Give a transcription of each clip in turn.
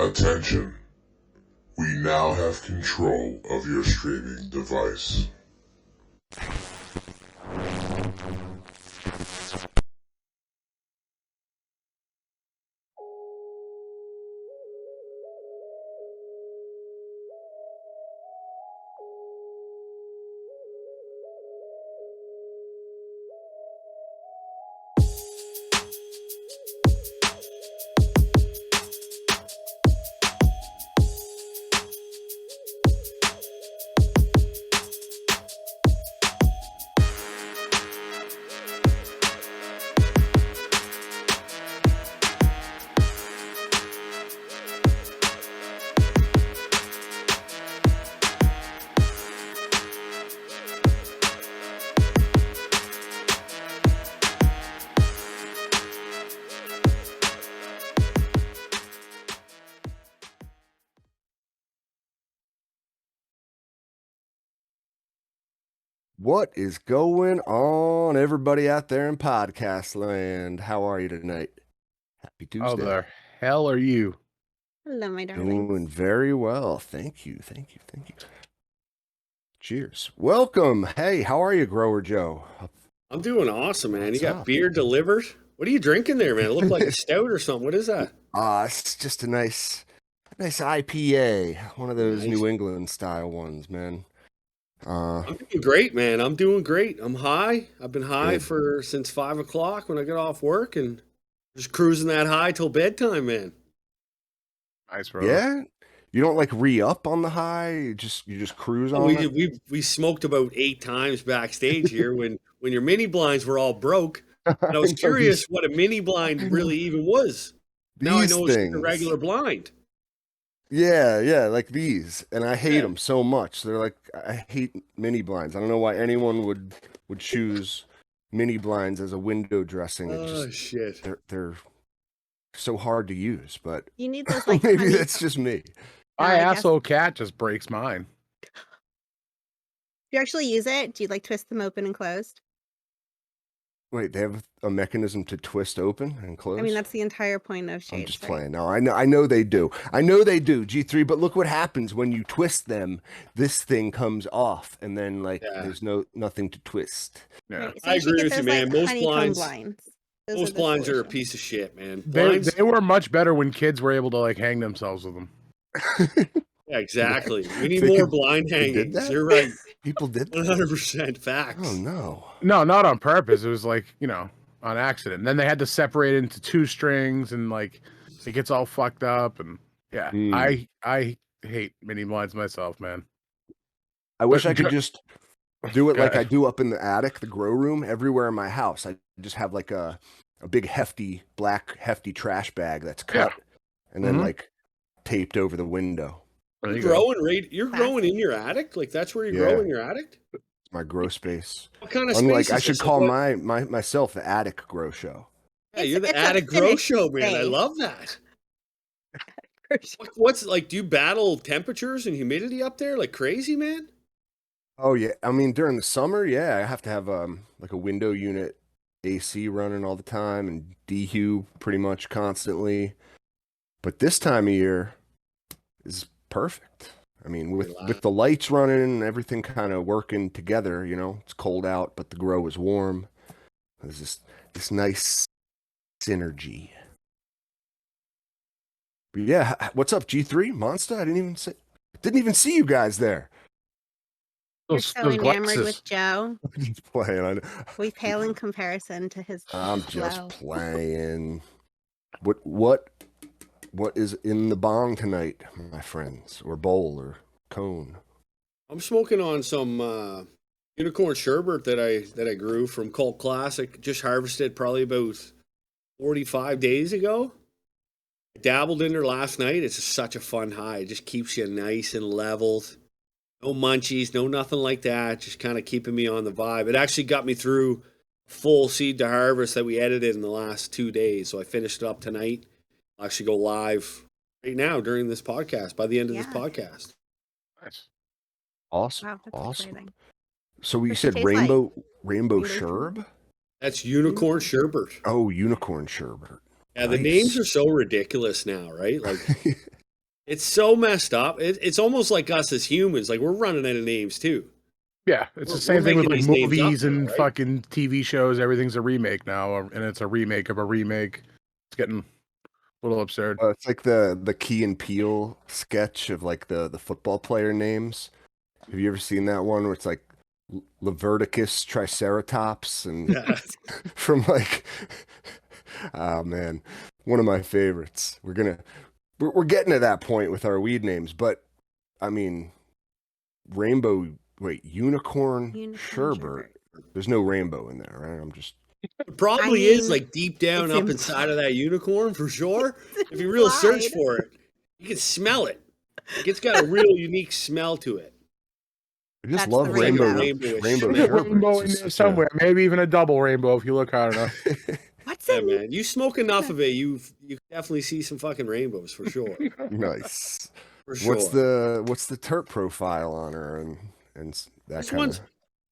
Attention. We now have control of your streaming device. What is going on, everybody out there in podcast land? How are you tonight? Happy Tuesday. How the hell are you? Hello, my darling. Doing very well. Thank you. Cheers. Welcome. Hey, how are you, Grower Joe? I'm doing awesome, man. What's You got up? beer delivered? What are you drinking there, man? It looked like a stout or something. What is that? It's just a nice IPA. One of those Nice. New England style ones, man. I'm doing great, man. I'm doing great. I'm high. I've been high Good. since 5 o'clock when I get off work and just cruising that high till bedtime, man. Nice, bro. Yeah? You don't like re-up on the high? You just cruise on it? We smoked about 8 times backstage here when your mini blinds were all broke. And I was curious what a mini blind really even was. Now I know it's just a regular blind. Yeah, like these, and I hate them so much. They're like, I hate mini blinds. I don't know why anyone would choose mini blinds as a window dressing. Shit. They're so hard to use, but You need those like maybe honey- that's just me. My I guess- asshole cat just breaks mine. Do you actually use it? Do you like twist them open and closed? Wait, they have a mechanism to twist open and close? I mean, that's the entire point of shades. I'm just right? playing. No, I know they do. I know they do, G3, but look what happens when you twist them. This thing comes off, and then there's nothing to twist. Yeah. Right, so I you should agree get with you, those, man. like, Most honeycomb blinds- Those Most the blinds are a solution. piece of shit, man. They Blinds, were much better when kids were able to like hang themselves with them. yeah, exactly. We need They more could- blind they did hangings. that? You're right. People did that? 100% facts. Oh, no. No, not on purpose. It was like, on accident. And then they had to separate it into 2 strings and like it gets all fucked up and yeah. I hate mini blinds myself, man. I wish But I could ju- just do it Go like I ahead. do up in the attic, the grow room, everywhere in my house. I just have like a big black hefty trash bag that's cut and then Mhm. like taped over the window. There You're you go. growing, you're growing in your attic? Like that's where you Yeah. grow in your attic? It's my grow space. What kind of Unlike, space I is should this? call Like, myself the attic grow show. yeah, you're the It's a attic grow finished show, man. I space. love that. What's like, do you battle temperatures and humidity up there like crazy, man? Oh yeah, I mean during the summer, yeah, I have to have like a window unit AC running all the time and dehue pretty much constantly. But this time of year is perfect. I mean, with the lights running and everything kind of working together, it's cold out, but the grow is warm. There's this nice synergy. But yeah, what's up, G3 Monster? I didn't even see you guys there. You're Those so enamored glasses. with Joe. Just playing. We pale in comparison to his I'm just flow. playing. What is in the bong tonight, my friends, or bowl or cone? I'm smoking on some unicorn sherbet that I grew from Cult Classic. Just harvested probably about 45 days ago. I dabbled in there last night. It's such a fun high. It just keeps you nice and leveled. No munchies, no nothing like that. Just kind of keeping me on the vibe. It actually got me through full seed to harvest that we edited in the last 2 days. So I finished it up tonight. I'll actually go live right now during this podcast, by the end of this Yeah. podcast. Nice. Awesome, Wow, that's awesome. exciting. So you What's it said taste like? rainbow Rainbow sherb? That's unicorn sherbet. Oh, unicorn sherbet. Yeah, the Nice. names are so ridiculous now, right? Like It's so messed up. It's almost like us as humans. Like we're running out of names too. Yeah, it's the We're same thing with making like these names up movies now, and right? fucking TV shows. Everything's a remake now, and it's a remake of a remake. It's getting a little absurd. It's like the Key and Peele sketch of like the football player names. Have you ever seen that one where it's like Leverticus Triceratops and Yeah. from like, oh man, one of my favorites. We're getting to that point with our weed names, but I mean, unicorn Unicorn sherbet. There's no rainbow in there, right? I'm just It probably is like deep down it's up inside of that unicorn for sure. If you really search implied. for it, you can smell it. Like it's got a real unique smell to it. I just That's love the rainbow rainbow. rainbow There's a sherbet. rainbow in It's there just such somewhere, maybe even a double rainbow if you look hard enough. What's Yeah, in man. You smoke enough of it, you definitely see some fucking rainbows for sure. nice. For sure. What's the terp profile on her and that This kind one's of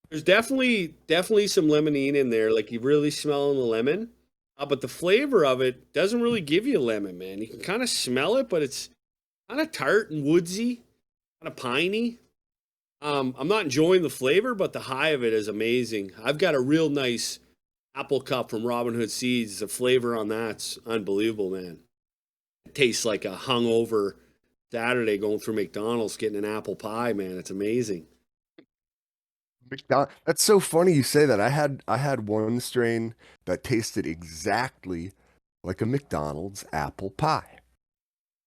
there's definitely some limonene in there. Like you really smelling the lemon. But the flavor of it doesn't really give you lemon, man. You can kind of smell it, but it's kind of tart and woodsy, kind of piney. I'm not enjoying the flavor, but the high of it is amazing. I've got a real nice apple cup from Robin Hood Seeds. The flavor on that's unbelievable, man. It tastes like a hungover Saturday going through McDonald's getting an apple pie, man. It's amazing. That's so funny you say that. I had one strain that tasted exactly like a McDonald's apple pie.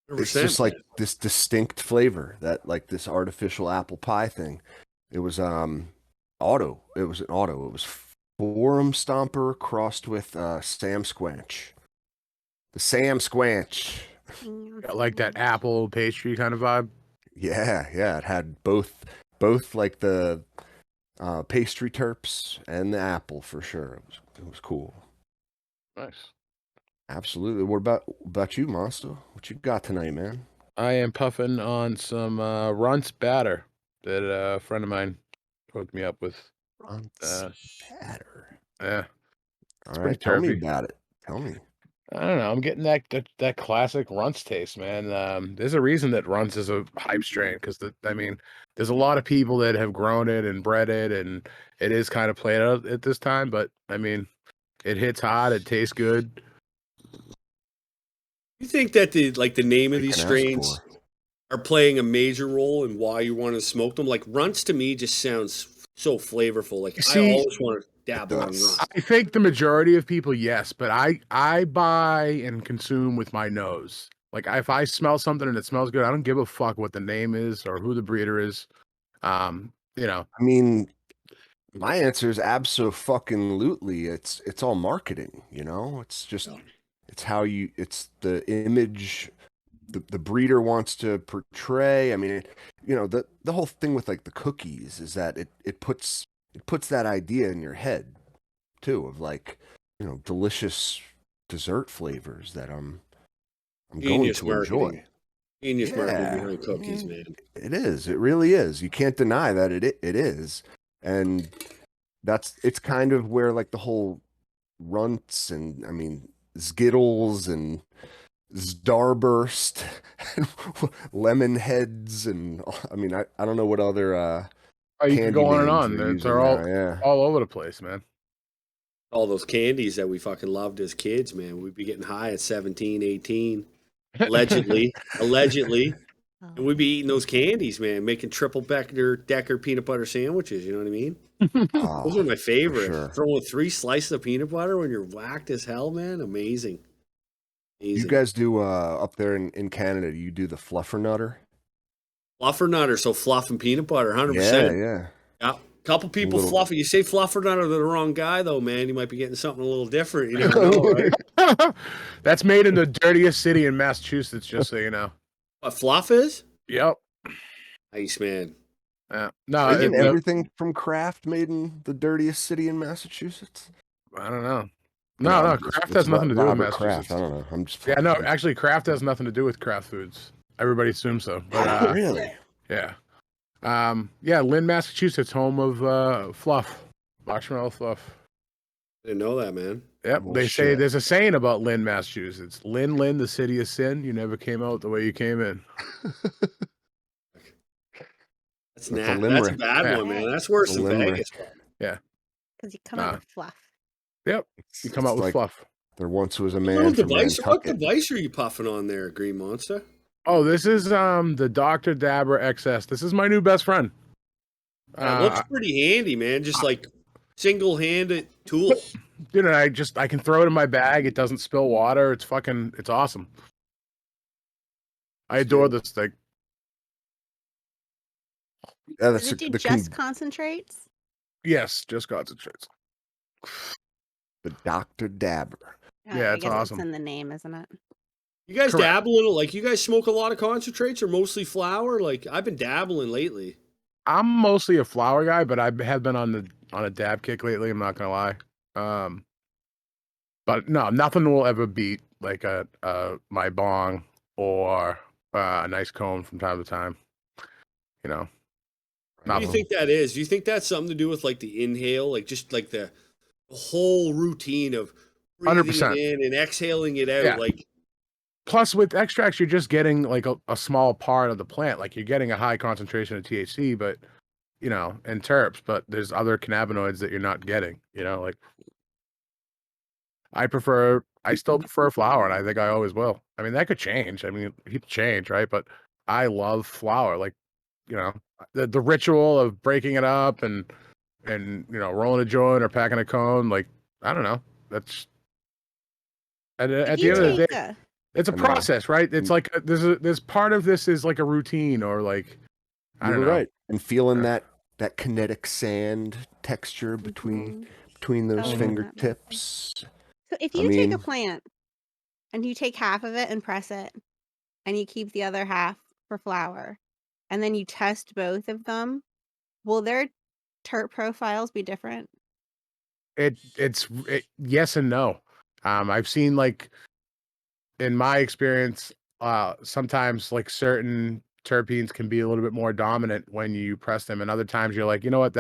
It's 100%, just like man. this distinct flavor, that like this artificial apple pie thing. It was auto. It was an auto. It was Forum Stomper crossed with Sam Squanch. The Sam Squanch. Got like that apple pastry kind of vibe. Yeah, it had both like the pastry terps and the apple for sure. It was cool. Nice. Absolutely. What about you, Monster? What you got tonight, man? I am puffing on some Runts batter that a friend of mine hooked me up with. Batter. Yeah. All right, tell me about it. Tell me. I don't know. I'm getting that classic Runts taste, man. There's a reason that Runts is a hype strain because there's a lot of people that have grown it and bred it, and it is kind of played out at this time. But I mean, it hits hot. It tastes good. You think that the name of What you these can ask strains for. are playing a major role in why you want to smoke them? Like Runts to me just sounds so flavorful. Like See, I always want to dabble on does. Runts. I think the majority of people, yes, but I buy and consume with my nose. Like if I smell something and it smells good, I don't give a fuck what the name is or who the breeder is. You know. I mean, my answer is abso-fucking-lutely. It's all marketing, you know? It's just it's how it's the image the breeder wants to portray. I mean, the whole thing with like the cookies is that it puts that idea in your head too of like, delicious dessert flavors that I'm going to enjoy. Genius marketing Yeah, behind cookies, man. It is. It really is. You can't deny that it is. And it's kind of where like the whole Runts and I mean Skittles and Starburst and lemon heads and I mean I don't know what other You can candy go on and names on. they're They're using all over the place, man. All those candies that we fucking loved as kids, man. We'd be getting high at 17, 18, allegedly. And we'd be eating those candies, man, making triple decker peanut butter sandwiches, you know what I mean? Those are my favorite. Sure. Throwing 3 slices of peanut butter when you're whacked as hell, man. Amazing. You guys do up there in Canada, you do the fluffernutter? Fluffernutter, so fluff and peanut butter, 100%. Yeah. Yeah. Couple people fluff it. You say fluffernutter to the wrong guy, though, man. You might be getting something a little different. You never know, right? That's made in the dirtiest city in Massachusetts, just so you know. What fluff is? Yep. Nice, man. Yeah. No, Isn't everything from Kraft made in the dirtiest city in Massachusetts? I don't know. No, Kraft has nothing to do with Massachusetts. Kraft. I don't know. I'm just actually, Kraft has nothing to do with Kraft Foods. Everybody assumes so. But, really? Yeah. Lynn, Massachusetts, home of fluff, marshmallow fluff. I didn't know that, man. Yep. Well, They say shit. there's a saying about Lynn, Massachusetts. Lynn, Lynn, the city of sin. You never came out the way you came in. That's That's a That's a limerick. bad Yeah. one, man. That's worse It's a than Vegas. limerick. Yeah. Because you come out Nah. with fluff. Yep. It's, You come out it's with like fluff. there once was a What man little from device? What Nantucket. device are you puffing on there, Green Monster? Oh, this is the Dr. Dabber XS. This is my new best friend. It looks pretty handy, man. Just like single-handed tool. Dude, I can throw it in my bag. It doesn't spill water. It's awesome. I adore this thing. Yeah, Does it do just concentrates? Yes, just concentrates. the Dr. Dabber. Yeah, I it's guess awesome. It's in the name, isn't it? You guys Correct. dabble in it? Like, you guys smoke a lot of concentrates or mostly flower? Like, I've been dabbling lately. I'm mostly a flower guy, but I have been on a dab kick lately. I'm not gonna lie. But no, nothing will ever beat like my bong or a nice cone from time to time. You know, What do you think that is? Do you think that's something to do with like the inhale, like just like the whole routine of breathing 100%. it in and exhaling it out? Yeah. Like, Plus, with extracts, you're just getting like a small part of the plant. Like you're getting a high concentration of THC, but and terps. But there's other cannabinoids that you're not getting. Like I still prefer flower, and I think I always will. I mean, that could change. I mean, people change, right? But I love flower. Like, the ritual of breaking it up and rolling a joint or packing a cone. Like, I don't know. That's at If the you end of the take day, it's a process, right? It's like there's part of this is like a routine or like I don't know. Right. And feeling that kinetic sand texture between those Oh, fingertips. So if you take a plant and you take half of it and press it, and you keep the other half for flower, and then you test both of them, will their terp profiles be different? It's yes and no. I've seen like in my experience, sometimes like certain terpenes can be a little bit more dominant when you press them, and other times you're like, you know what,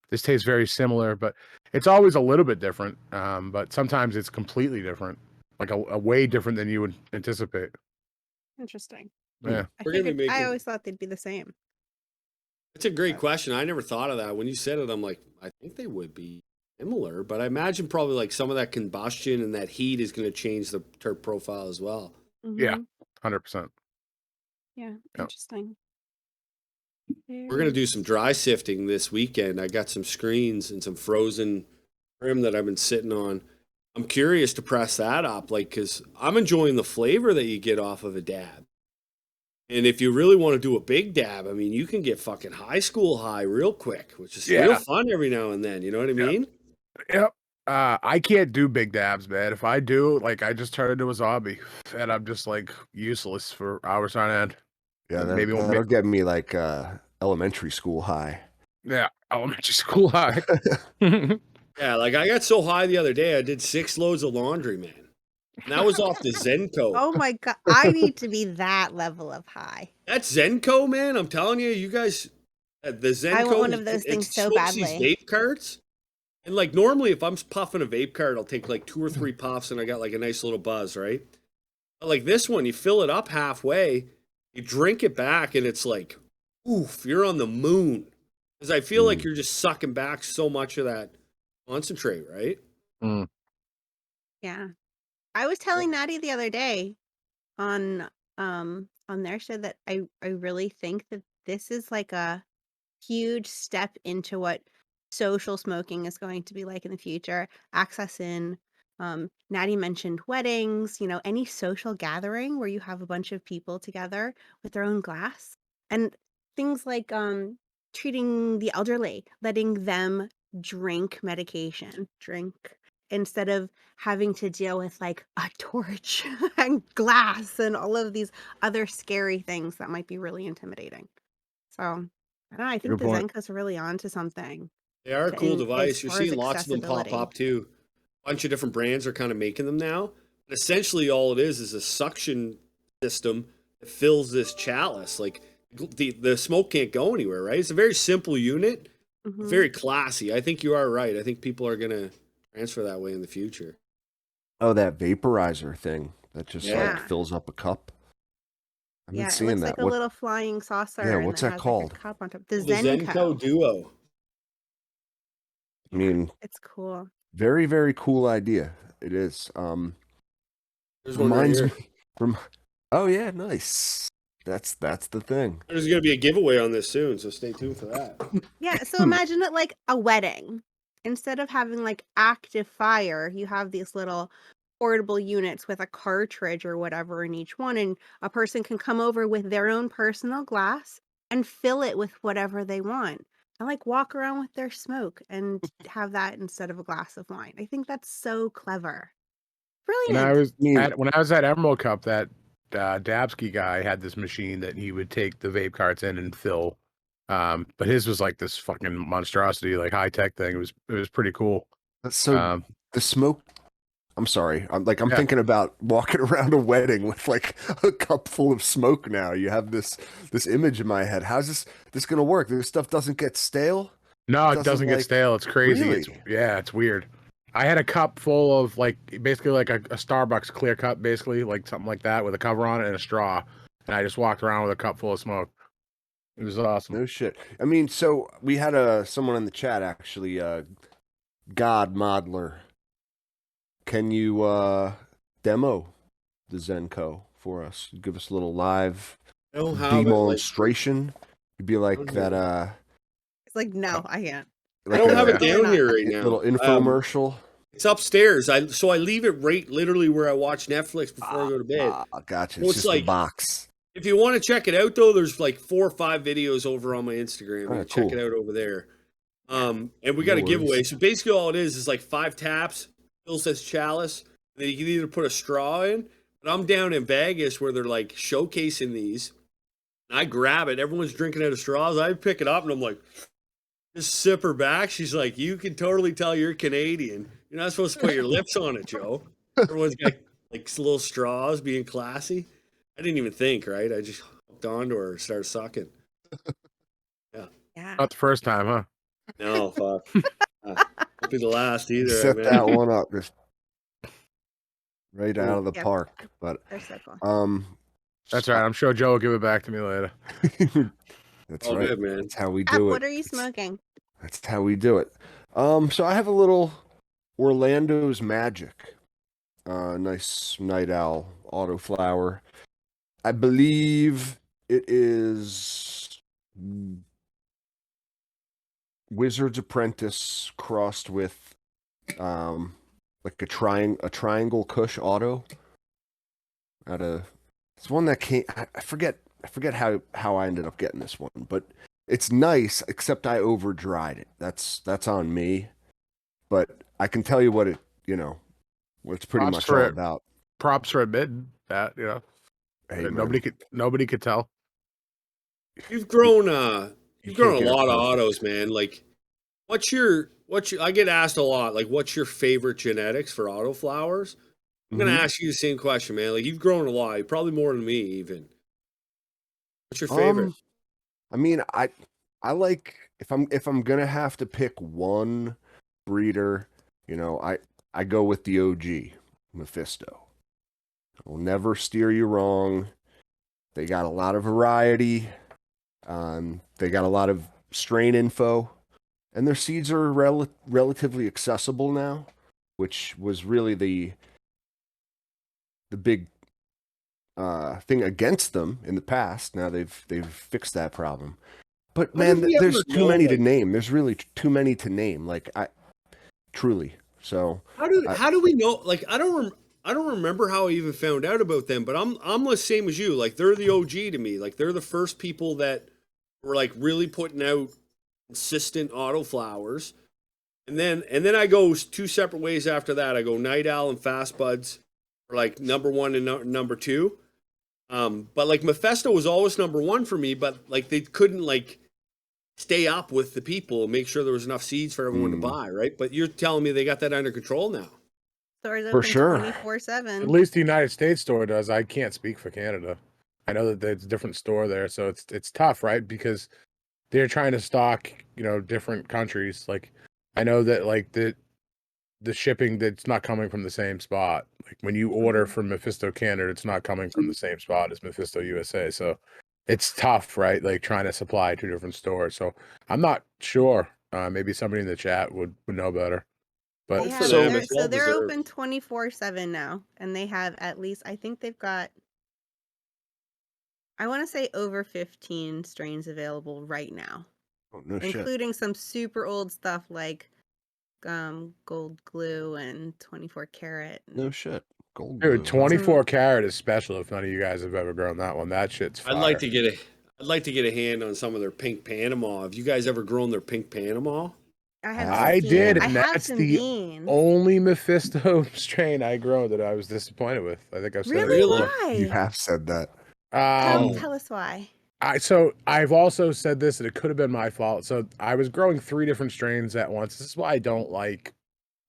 this tastes very similar, but it's always a little bit different. But sometimes it's completely different, like a way different than you would anticipate. Interesting. Yeah, I always thought they'd be the same. It's a great question. I never thought of that. When you said it, I'm like, I think they would be similar, but I imagine probably like some of that combustion and that heat is going to change the terp profile as well. Yeah, 100%. Yeah, interesting. We're going to do some dry sifting this weekend. I got some screens and some frozen trim that I've been sitting on. I'm curious to press that up, like, because I'm enjoying the flavor that you get off of a dab. And if you really want to do a big dab, I mean, you can get fucking high school high real quick, which is real fun every now and then. You know what I mean? Yep. I can't do big dabs, man. If I do, like, I just turn into a zombie, and I'm just like useless for hours on end. Yeah, maybe that'll get me like elementary school high. Yeah, elementary school high. Yeah, like I got so high the other day, I did 6 loads of laundry, man. And that was off the Zenko. Oh my god, I need to be that level of high. That's Zenko, man. I'm telling you, you guys, the Zenko. I want one of those things so badly. These vape carts, and like normally, if I'm puffing a vape cart, I'll take like 2 or 3 puffs, and I got like a nice little buzz, right? But like this one, you fill it up halfway, you drink it back, and it's like, oof, you're on the moon. Because I feel like you're just sucking back so much of that concentrate, right? Yeah. I was telling Natty the other day on their show that I really think that this is like a huge step into what social smoking is going to be like in the future. Access in Natty mentioned weddings, any social gathering where you have a bunch of people together with their own glass, and things like treating the elderly, letting them drink medication, instead of having to deal with like a torch and glass and all of these other scary things that might be really intimidating. So I don't know, I think the Zenkos are really onto something. They are a cool device. You're seeing lots of them pop accessibility. up too. A bunch of different brands are kind of making them now. But essentially, all it is a suction system that fills this chalice. Like the smoke can't go anywhere, right? It's a very simple unit, very classy. I think you are right. I think people are going to transfer that way in the future. Oh, that vaporizer thing that just like Yeah. fills up a cup. I've been Yeah, it seeing looks that. like a little flying saucer Yeah, and what's it that has like a called? cup on top. The The Zenko Zenko. Duo. I mean, It's cool. very, very cool idea. It is. There's one right Reminds here. me. Oh yeah, nice. That's the thing. There's going to be a giveaway on this soon, so stay tuned for that. Yeah, so imagine it like a wedding. Instead of having like active fire, you have these little portable units with a cartridge or whatever in each one, and a person can come over with their own personal glass and fill it with whatever they want. And like walk around with their smoke and have that instead of a glass of wine. I think that's so clever. When I Brilliant. was I mean, at Emerald Cup, that Dabsky guy had this machine that he would take the vape carts in and fill. But his was like this fucking monstrosity, like high tech thing. It was pretty cool. so Um, the smoke. I'm sorry. I'm yeah. thinking about walking around a wedding with like a cup full of smoke now. You have this image in my head. How's this gonna work? This stuff doesn't get stale? No, it Doesn't, doesn't get like- stale. It's crazy. Really? It's weird. I had a cup full of like basically like a Starbucks clear cup, basically like something like that with a cover on it and a straw, and I just walked around with a cup full of smoke. It was awesome. No shit. I mean, so we had someone in the chat actually, God Modeler. Can you demo the Zenko for us? Give us a little live I don't have it. Like, demonstration. You'd be like don't that have It's like, no, I can't. I like don't have a it down not. here right now. little infomercial. It's upstairs. So I leave it right literally where I watch Netflix before I go to bed. Gotcha. So It's it's just the like- box. If you want to check it out though, there's like 4 or 5 videos over on my Instagram. You can check Cool. it out over there. And we No got a giveaway. worries. So basically all it is like 5 taps, fills this chalice, and then you can either put a straw in. But I'm down in Vegas where they're like showcasing these. And I grab it, everyone's drinking out of straws. I pick it up and I'm like, just sip her back. She's like, you can totally tell you're Canadian. You're not supposed to put your lips on it, Joe. Everyone's got like little straws being classy. I didn't even think, right? I just hooked onto her and started sucking. Yeah. Not the first time, huh? No, fuck. Won't be the last either. Set man. that one up just right out of the Yep. park. But They're so cool. That's right. I'm sure Joe will give it back to me later. That's All right. good, man. That's how we App, do it. what are you It's- smoking? That's how we do it. So I have a little Orlando's Magic. Nice night owl autoflower. I believe it is Wizard's Apprentice crossed with like a triangle Kush auto. It's one that came. I forget how I ended up getting this one, but it's nice. Except I over dried it. That's on me. But I can tell you what it's pretty Props much for all it. about. Props for admitting that. You know, Hey, man, nobody could tell. You've grown you you've grown can't a get it lot of perfect. autos, man. Like what's your I get asked a lot, like what's your favorite genetics for autoflowers? I'm gonna Mhm. ask you the same question, man. Like you've grown a lot, probably more than me even. What's your favorite? I mean, I like if I'm gonna have to pick one breeder, I go with the OG Mephisto. Will never steer you wrong. They got a lot of variety. They got a lot of strain info, and their seeds are relatively accessible now, which was really the big thing against them in the past. Now they've fixed that problem. But How man, did we there's ever too know, many to like- name. There's really too many to name. Like truly. So How do we know? Like I don't remember how I even found out about them, but I'm the same as you. Like they're the OG to me. Like they're the first people that were like really putting out consistent autoflowers. And then I go 2 separate ways after that. I go Night Owl and Fast Buds are like number 1 and number 2. But like Mephisto was always number 1 for me, but like they couldn't like stay up with the people and make sure there was enough seeds for everyone to buy, right? But you're telling me they got that under control now. Stores For open sure. 24/7. At least the United States store does. I can't speak for Canada. I know that there's a different store there, so it's tough, right? Because they're trying to stock, different countries. Like I know that like the shipping that's not coming from the same spot. Like when you order from Mephisto Canada, it's not coming from the same spot as Mephisto USA. So it's tough, right? Like trying to supply two different stores. So I'm not sure. Maybe somebody in the chat would know better. But They for have them, they're it's well they're deserved. open 24/7 now, and they have at least, I think they've got, I want to say, over 15 strains available right now, Oh, no shit. including some super old stuff like gold glue and 24 karat. No shit. Gold dude, glue. Huh? 24 karat is special. If none of you guys have ever grown that one, that shit's fire. I'd like to get a hand on some of their pink Panama. Have you guys ever grown their pink Panama? I have I seen, did, I and have that's some the beans. only Mephisto strain I grow that I was disappointed with. I think I've said Really? it Really? before. You Why? have said that. Oh. Tell us why. So I've also said this, and it could have been my fault. So I was growing 3 different strains at once. This is why I don't like,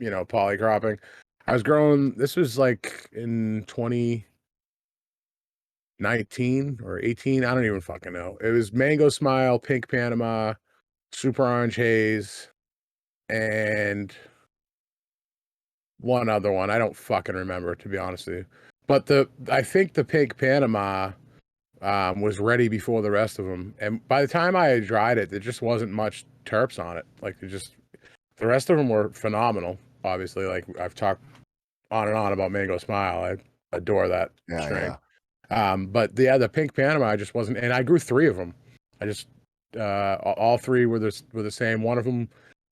polycropping. I was growing, this was like in 2019 or 18. I don't even fucking know. It was Mango Smile, Pink Panama, Super Orange Haze, and one other one. I don't fucking remember, to be honest with you. But I think the Pink Panama was ready before the rest of them. And by the time I had dried it, there just wasn't much terps on it. Like the rest of them were phenomenal. Obviously, like I've talked on and on about Mango Smile. I adore that strain. Yeah. But the Pink Panama, I just wasn't, and I grew 3 of them. I just all 3 were the same. One of them,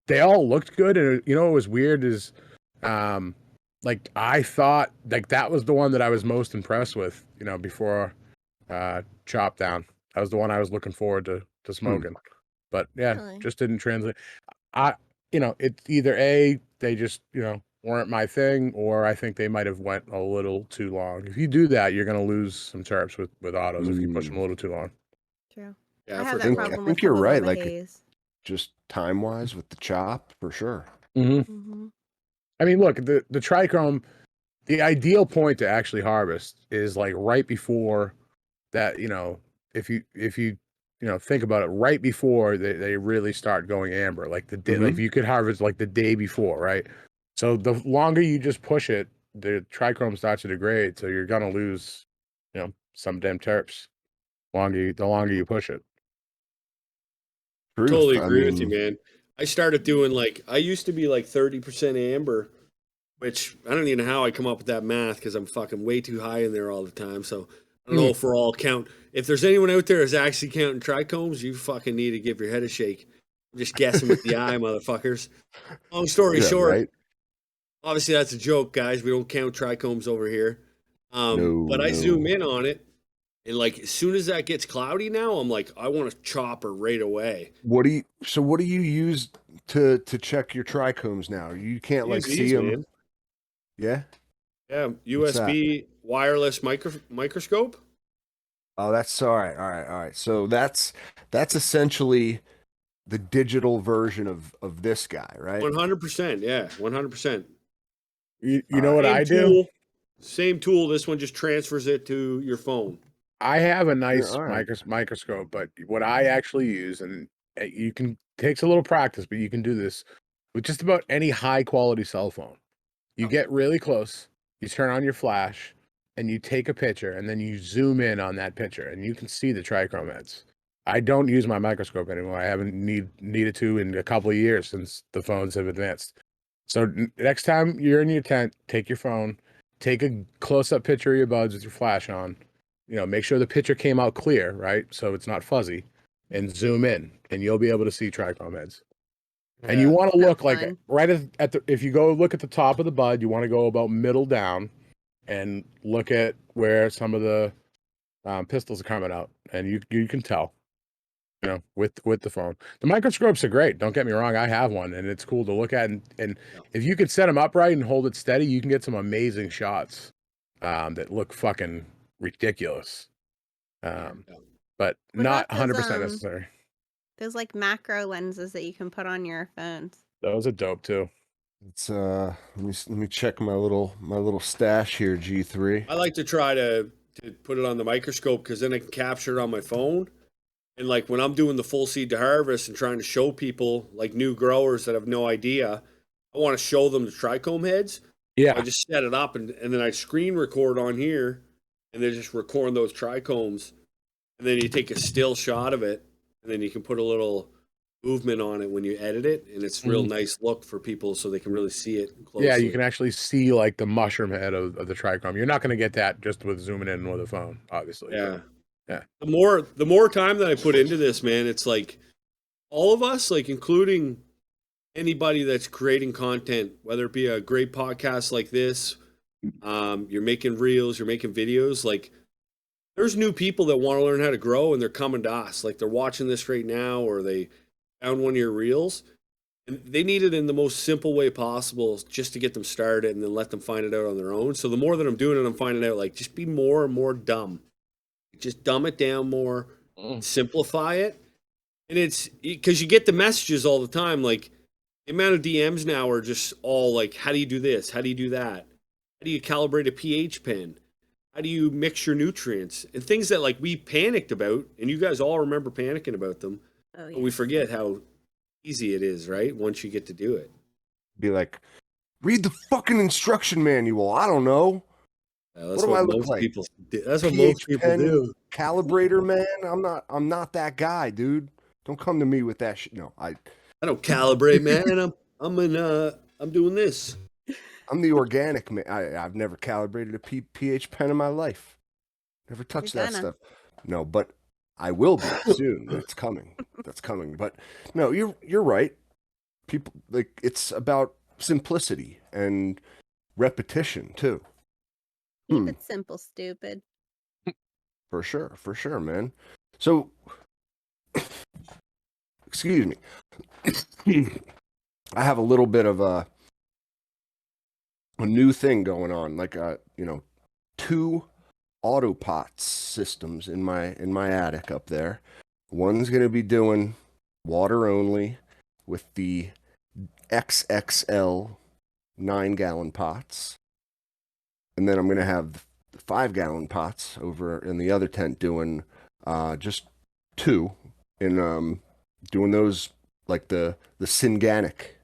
they all looked good, and what was weird is, like I thought like that was the one that I was most impressed with. Before Chop Down, that was the one I was looking forward to smoking. But yeah, Really? just didn't translate. It's either they just weren't my thing, or I think they might have went a little too long. If you do that, you're gonna lose some terps with autos if you push them a little too long. True. Yeah, I have for that I sure. problem with think the you're right. Paloma Like haze. just time wise with the chop for sure. Mm-hmm. I mean, look, the trichome, the ideal point to actually harvest is like right before that. If you think about it, right before they really start going amber, like the day, like you could harvest like the day before, right? So the longer you just push it, the trichome starts to degrade, so you're gonna lose, some damn terps. The longer you push it. Truth. Totally I agree with you, mean, man. I started doing I used to be like 30% amber, which I don't even know how I come up with that math because I'm fucking way too high in there all the time. So I don't know if we're all count. If there's anyone out there that's actually counting trichomes, you fucking need to give your head a shake. I'm just guessing with the eye, motherfuckers. Long story yeah, short, right? obviously that's a joke, guys. We don't count trichomes over here. But I zoom No. in on it, and like as soon as that gets cloudy now, I'm like, I want to chop her right away. What do you use to check your trichomes now? You can't like Use see these, them. man. Yeah. Yeah, What's that? USB wireless microscope. Oh, that's all right. All right. All right. So that's essentially the digital version of this guy, right? 100%. Yeah, 100%. You All know right. what I do? Same tool. This one just transfers it to your phone. I have a nice all right. microscope, but what I actually use, and you can takes a little practice, but you can do this with just about any high quality cell phone. You get really close, you turn on your flash, and you take a picture, and then you zoom in on that picture, and you can see the trichrome heads. I don't use my microscope anymore. I haven't needed to in a couple of years since the phones have advanced. So next time you're in your tent, take your phone, take a close up picture of your buds with your flash on. Make sure the picture came out clear, right? So it's not fuzzy, and zoom in, and you'll be able to see trichrome heads. And you want to So look like fun. right at the, if you go look at the top of the bud, you want to go about middle down and look at where some of the pistils are coming out, and you can tell, with the phone. The microscopes are great. Don't get me wrong. I have one, and it's cool to look at. And if you could set them up right and hold it steady, you can get some amazing shots that look fucking ridiculous. But What not about 100% necessary. those like macro lenses that you can put on your phones? Those are dope too. It's let me check my little stash here, G3. I like to try to put it on the microscope because then I can capture it on my phone. And like when I'm doing the full seed to harvest and trying to show people like new growers that have no idea, I want to show them the trichome heads. Yeah. I just set it up and then I screen record on here and then just record those trichomes. And then you take a still shot of it and then you can put a little movement on it when you edit it. And it's real nice look for people so they can really see it closely. Yeah, you can actually see like the mushroom head of the trichome. You're not going to get that just with zooming in with a phone, obviously. Yeah. Yeah. The more time that I put into this, man, it's like all of us, like including anybody that's creating content, whether it be a great podcast like this, you're making reels, you're making videos, like there's new people that want to learn how to grow and they're coming to us. Like they're watching this right now or they found one of your reels and they need it in the most simple way possible just to get them started and then let them find it out on their own. So the more that I'm doing it, I'm finding out like just be more and more dumb. Just dumb it down more, simplify it. And it's because you get the messages all the time. Like the amount of DMs now are just all like, how do you do this? How do you do that? How do you calibrate a pH pen? How do you mix your nutrients? And things that like we panicked about, and you guys all remember panicking about them. Oh, yeah. But we forget how easy it is, right? Once you get to do it. Be like, read the fucking instruction manual. I don't know. That's What do I look most like? people do. That's what pH most people pen do. Calibrator, man. I'm not that guy, dude. Don't come to me with that shit. No, I don't calibrate, man. I'm doing this. I'm the organic man. I've never calibrated a pH pen in my life. Never touched that stuff. No, but I will be soon. That's coming. That's coming. But no, you're right. People like it's about simplicity and repetition too. Keep it simple, stupid. For sure, man. So, excuse me. I have a little bit of a new thing going on, like 2 autopots systems in my attic up there. One's going to be doing water only with the XXL 9-gallon pots. And then I'm going to have the 5-gallon pots over in the other tent doing just 2 in doing those like the Synganic,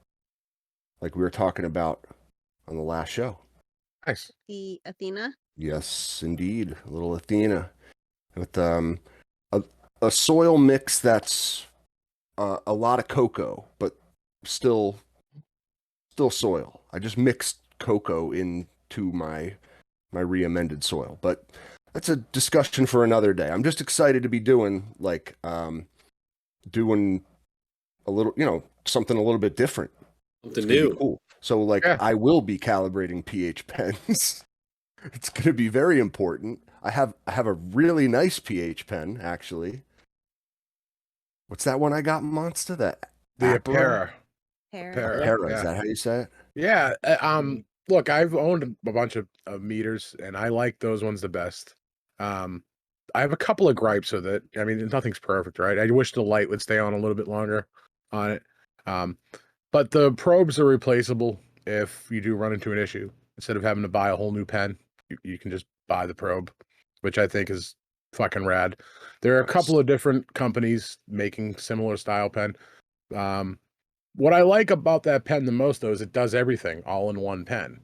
like we were talking about on the last show. Nice. The Athena? Yes, indeed. A little Athena with a soil mix that's a lot of cocoa, but still soil. I just mixed cocoa into my re-amended soil, but that's a discussion for another day. I'm just excited to be doing like doing a little, something a little bit different. Something new. Cool. So like I will be calibrating pH pens. It's going to be very important. I have a really nice pH pen actually. What's that one I got, Monster? The Apera. Apera, is that how you say it? Yeah. Look, I've owned a bunch of meters, and I like those ones the best. I have a couple of gripes with it. I mean, nothing's perfect, right? I wish the light would stay on a little bit longer on it. But the probes are replaceable if you do run into an issue. Instead of having to buy a whole new pen, you can just buy the probe, which I think is fucking rad. There are a couple of different companies making similar style pen. What I like about that pen the most, though, is it does everything all in one pen.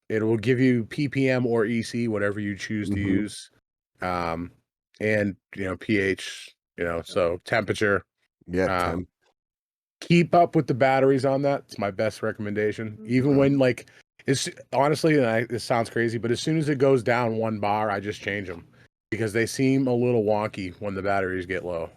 It will give you ppm or EC, whatever you choose to use, and pH, so temperature. Yeah. Keep up with the batteries on that. It's my best recommendation. Even when it's honestly, and this sounds crazy, but as soon as it goes down 1 bar, I just change them because they seem a little wonky when the batteries get low.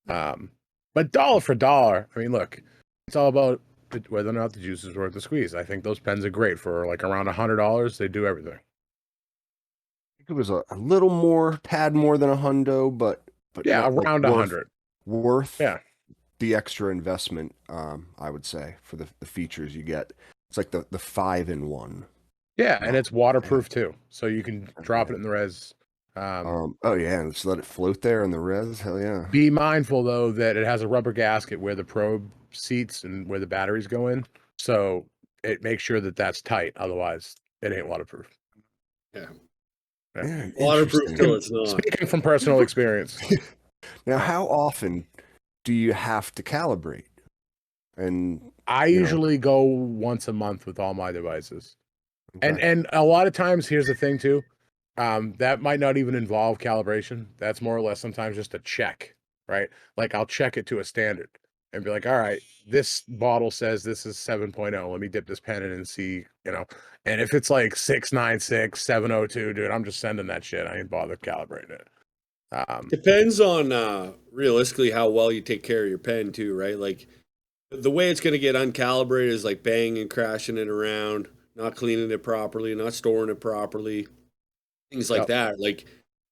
But dollar for dollar, I mean, look. It's all about whether or not the juice is worth the squeeze. I think those pens are great for like around $100. They do everything. I think it was a little more, tad more than $100, but yeah, around $100. Worth the extra investment, I would say, for the features you get. It's like the 5-in-1. Yeah, and it's waterproof too, so you can drop it in the res. And just let it float there in the res. Hell yeah. Be mindful though that it has a rubber gasket where the probe seats and where the batteries go in, so it makes sure that that's tight. Otherwise, it ain't waterproof. Yeah. Waterproof till it's not. Speaking from personal experience. Now, how often do you have to calibrate? And I you know, usually go once a month with all my devices. okay. And a lot of times, here's the thing too, that might not even involve calibration. That's more or less sometimes just a check, right? Like I'll check it to a standard and be like, all right, this bottle says this is 7.0. Let me dip this pen in and see, you know. And if it's like 696, 702, dude, I'm just sending that shit. I ain't bothered calibrating it. Depends on realistically how well you take care of your pen too, right? Like the way it's going to get uncalibrated is like banging, crashing it around, not cleaning it properly, not storing it properly, things like Yep. that. Like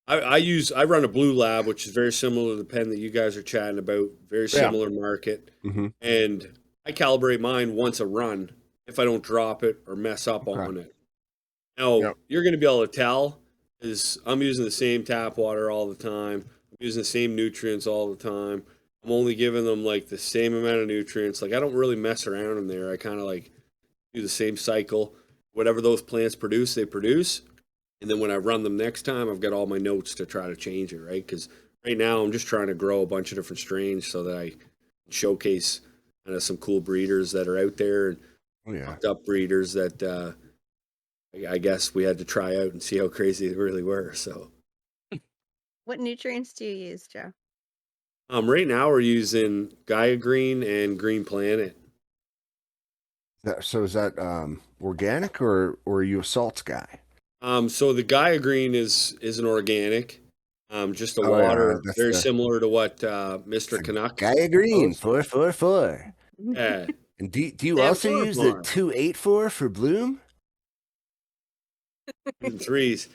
I run a Blue Lab, which is very similar to the pen that you guys are chatting about, very Yeah. similar market, Mm-hmm. and I calibrate mine once a run if I don't drop it or mess up Okay. on it. Now Yep. you're going to be able to tell is I'm using the same tap water all the time. I'm using the same nutrients all the time. I'm only giving them like the same amount of nutrients. Like I don't really mess around in there. I kind of like do the same cycle. Whatever those plants produce, they produce. And then when I run them next time, I've got all my notes to try to change it, right? Because right now I'm just trying to grow a bunch of different strains so that I can showcase kind of some cool breeders that are out there and Oh yeah. up breeders that I guess we had to try out and see how crazy they really were. So What nutrients do you use, Joe? right now we're using Gaia Green and Green Planet. So is that organic or are you a salts guy? So the Gaia Green is an organic, just a Oh yeah, water, that's very the similar to what Mr. Canuck Gaia Green goes. 444. Yeah, And do you Sam also Farm use the Farm 284 for Bloom? and threes.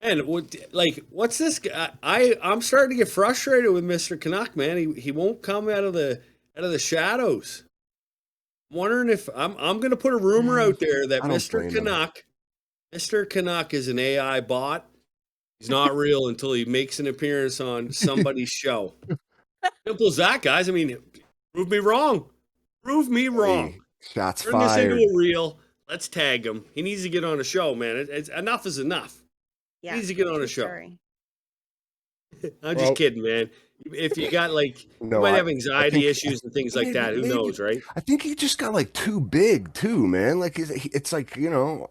And what's this guy? I'm starting to get frustrated with Mr. Canuck, man. He won't come out of the shadows. I'm wondering if I'm going to put a rumor out there that I don't blame him. Mr. Canuck is an AI bot. He's not real until he makes an appearance on somebody's show. Simple as that, guys. I mean, prove me wrong. Prove me wrong. Hey, shots Turn this into fired. a reel. Let's tag him. He needs to get on a show, man. It's enough is enough. Yeah, He needs to get on true a show. story. I'm Well- just kidding, man. If you got like, you No, might I- have anxiety think- issues and things like that. Who maybe- knows, right? I think he just got like too big too, man. Like it's like, you know,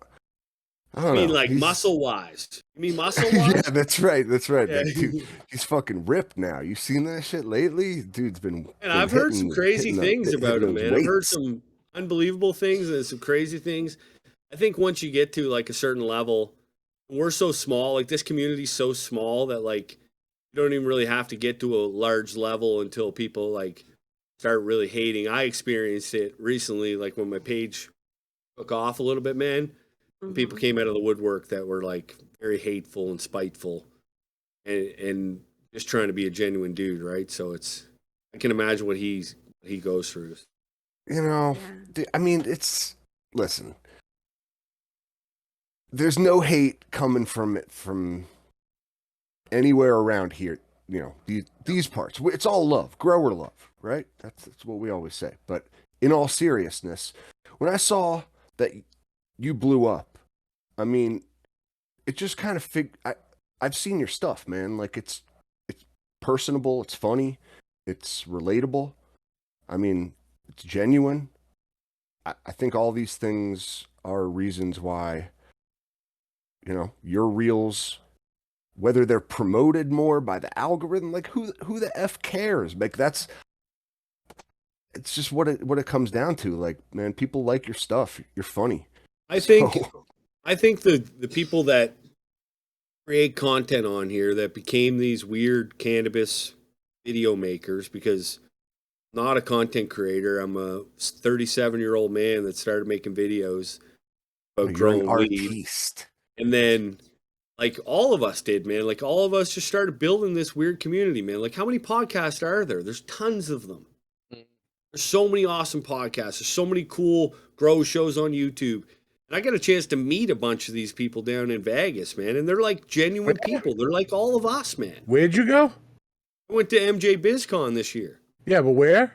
I don't I mean, know. like He's- muscle wise. You mean muscle Yeah, wise? that's right. That's right. Yeah. That dude, he's fucking ripped now. You seen that shit lately? Dude's been. And I've heard some crazy hitting things hitting about him, those man. I've heard weights. some unbelievable things and some crazy things. I think once you get to like a certain level, we're so small, like this community's so small that like you don't even really have to get to a large level until people like start really hating. I experienced it recently, like when my page took off a little bit, man. And people Mhm. came out of the woodwork that were like very hateful and spiteful and just trying to be a genuine dude, right? So I can imagine what he goes through. You know, Yeah. I mean, listen. There's no hate coming from anywhere around here. You know, these parts. It's all love, grower love, right? That's what we always say. But in all seriousness, when I saw that you blew up, I mean, it just kind of I've seen your stuff, man. Like it's personable, it's funny, it's relatable. I mean, it's genuine. I think all these things are reasons why, you know, your reels, whether they're promoted more by the algorithm, like who the F cares? Like it's just what it comes down to. Like, man, people like your stuff. You're funny. I think So- the people that create content on here that became these weird cannabis video makers, because I'm not a content creator. I'm a 37-year-old man that started making videos about you're an growing weed. artiste. And then, like all of us did, man. Like all of us just started building this weird community, man. Like how many podcasts are there? There's tons of them. There's so many awesome podcasts. There's so many cool grow shows on YouTube. And I got a chance to meet a bunch of these people down in Vegas, man. And they're like genuine people. They're like all of us, man. Where'd you go? I went to MJ BizCon this year Yeah, but where?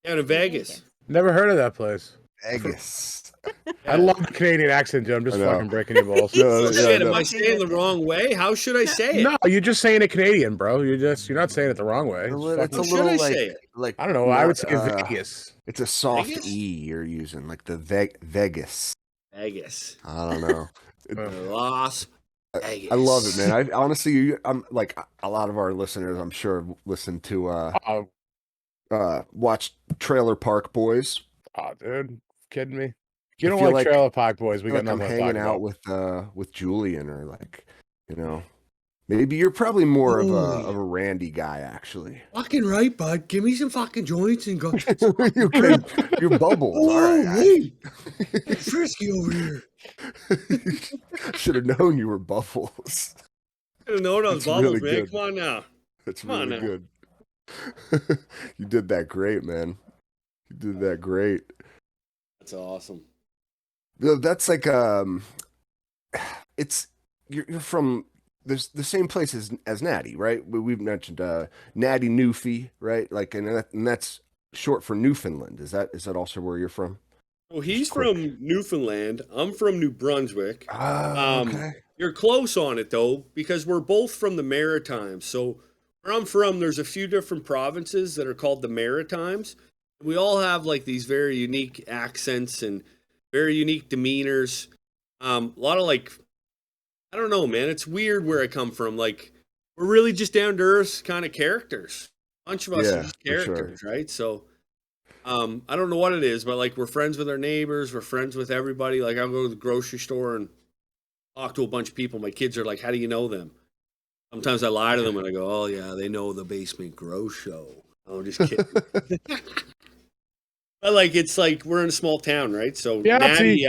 down in Vegas. Never heard of that place. Vegas. I love the Canadian accent, Joe. I'm just I know. fucking breaking your balls. No, Oh, yeah, shit, am no. I saying the wrong way? How should I say it? No, you're just saying it Canadian, bro. You're not saying it the wrong way. It's Just a fucking- should I little say it? like I don't know. I would not, say Vegas. It's a soft Vegas? E you're using, like the Vegas. Vegas. I don't know. Las Vegas. I love it, man. I honestly, I'm like a lot of our listeners, I'm sure, listen to watch Trailer Park Boys. Oh, dude, kidding me? You I don't feel like like- Trailer Park Boys? We I feel got like I'm nothing to hanging talk out about. with Julian, or like, you know, maybe you're probably more of a Randy guy, actually. Fucking right, bud. Give me some fucking joints and go. Okay, you're Bubbles. All right. hey, it's frisky over here. Should have known you were Bubbles. I don't know those That's bubbles, really man. good. Come on now. That's Come on really now. good. You did that great, man. You did that great. That's awesome. That's like it's you're from the same place as Natty, right? We've mentioned Natty Newfie, right? Like, and that's short for Newfoundland. Is that also where you're from? Well, he's Just quick. from Newfoundland. I'm from New Brunswick. Okay. You're close on it though, because we're both from the Maritimes. So where I'm from, there's a few different provinces that are called the Maritimes. We all have like these very unique accents and very unique demeanors. A lot of like, I don't know, man. It's weird where I come from. Like, we're really just down to earth kind of characters. A bunch of us Yeah, are just for sure. characters, right? So, I don't know what it is, but like we're friends with our neighbors, we're friends with everybody. Like I'll go to the grocery store and talk to a bunch of people. My kids are like, "How do you know them?" Sometimes I lie to them and I go, "Oh yeah, they know the Basement Grow Show." I'm just kidding. But like it's like we're in a small town, right? So Yeah, Natty, see.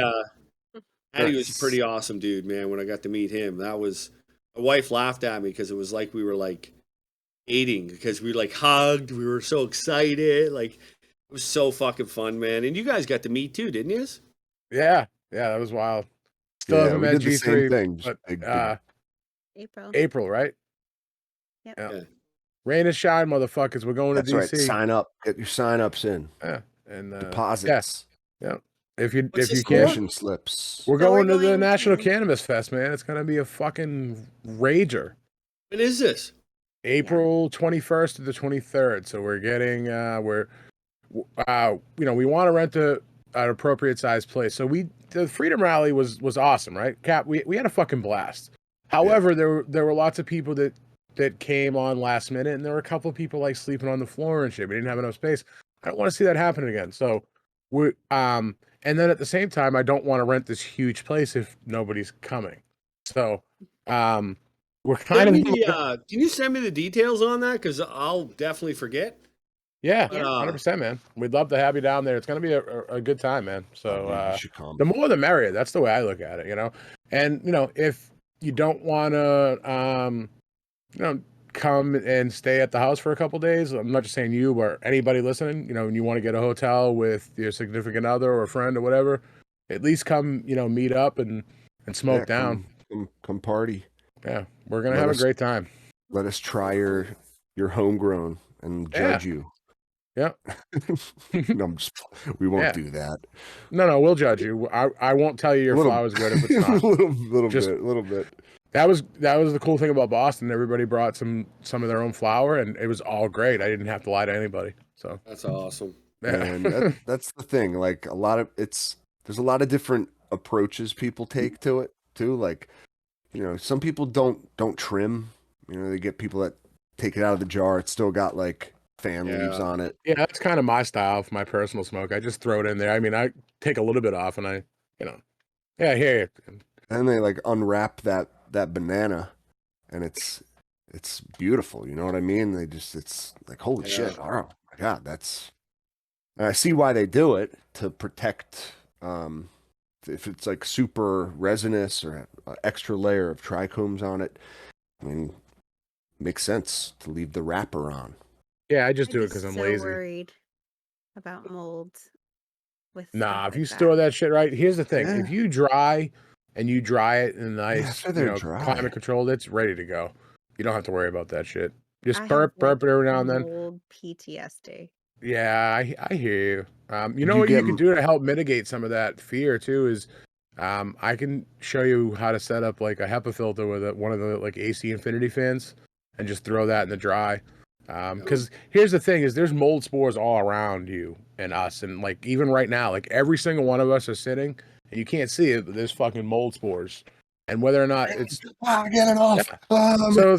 Natty was Nice. a pretty awesome dude, man. When I got to meet him, that was my wife laughed at me because it was like we were like dating because we like hugged, we were so excited, like it was so fucking fun, man. And you guys got to meet too, didn't you? Yeah, that was wild. Still Yeah, haven't we met did the same G3, thing. Just but big, April. April, right? Yep. Yeah. Yeah. Rain and shine, motherfuckers. We're going That's to right. DC. Sign up. Get your sign-ups in. Yeah, and Deposits. if you What's this can, Commission slips. we're So we're going to the going National to- Cannabis Fest, man. It's gonna be a fucking rager. When is this? April 21st to the 23rd. So we're getting we want to rent an appropriate sized place. So the Freedom Rally was awesome, right? Cap, we had a fucking blast. However, there were lots of people that came on last minute, and there were a couple of people like sleeping on the floor and shit. We didn't have enough space. I don't want to see that happen again. So we and then at the same time, I don't want to rent this huge place if nobody's coming. So we're kind Send of me can you send me the details on that? Because I'll definitely forget. yeah, But, 100%, man. We'd love to have you down there. It's gonna be a good time, man. So Dude, you should come. the more the merrier. That's the way I look at it, you know. And if you don't want to, come and stay at the house for a couple days, I'm not just saying you, but anybody listening, and you want to get a hotel with your significant other or a friend or whatever, at least come, meet up and smoke Yeah, down. Come party. Yeah, we're gonna Let have us- a great time. Let us try your homegrown and judge you. Yeah. No, we won't Yeah. do that. No, we'll judge you. I won't tell you your flower's good if it's not. little Just- bit. That was the cool thing about Boston. Everybody brought some of their own flour, and it was all great. I didn't have to lie to anybody. So That's awesome. yeah. And that's the thing. Like there's a lot of different approaches people take to it too. Like, some people don't trim. They get people that take it out of the jar. It's still got like fan leaves on it. Yeah, that's kind of my style for my personal smoke. I just throw it in there. I mean, I take a little bit off, and here. And they like unwrap that banana, and it's beautiful. You know what I mean? It's like, holy shit! Oh my god, and I see why they do it, to protect. If it's like super resinous or an extra layer of trichomes on it, I mean, makes sense to leave the wrapper on. Yeah, I just do it I'm because I'm so lazy. worried about mold. With Nah, stuff if like you store that shit right, here's the thing: Yeah. if you dry it in a nice, after they're dry. climate controlled, it's ready to go. You don't have to worry about that shit. Just I have, burp it every now and then. mold PTSD. Yeah, I hear you. You Did know you what get you could do to help mitigate some of that fear too is, I can show you how to set up like a HEPA filter with one of the like AC infinity fans, and just throw that in the dry. Because here's the thing: is there's mold spores all around you and us, and like even right now, like every single one of us are sitting, and you can't see it, but there's fucking mold spores, and whether or not it's get it off. so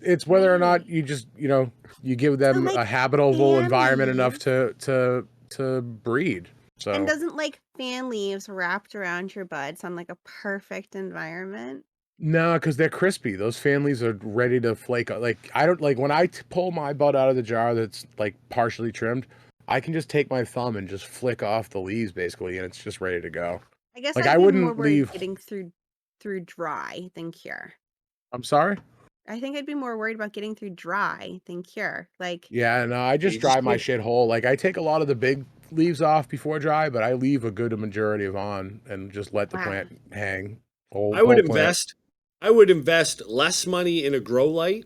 it's whether or not you just you give So, them like, a habitable fan environment enough leaves. to breed. And So doesn't like fan leaves wrapped around your bud sound like a perfect environment? no, because they're crispy. Those fan leaves are ready to flake. Like I don't like when I pull my bud out of the jar that's like partially trimmed. I can just take my thumb and just flick off the leaves basically, and it's just ready to go. I guess Like I'd I be more wouldn't worried leave. getting through dry than cure. I'm sorry. I think I'd be more worried about getting through dry than cure. Like, Yeah, no, I You just just dry my can't- shit whole. Like I take a lot of the big leaves off before dry, but I leave a good majority of on and just let the wow. plant hang. I would Whole plant. invest less money in a grow light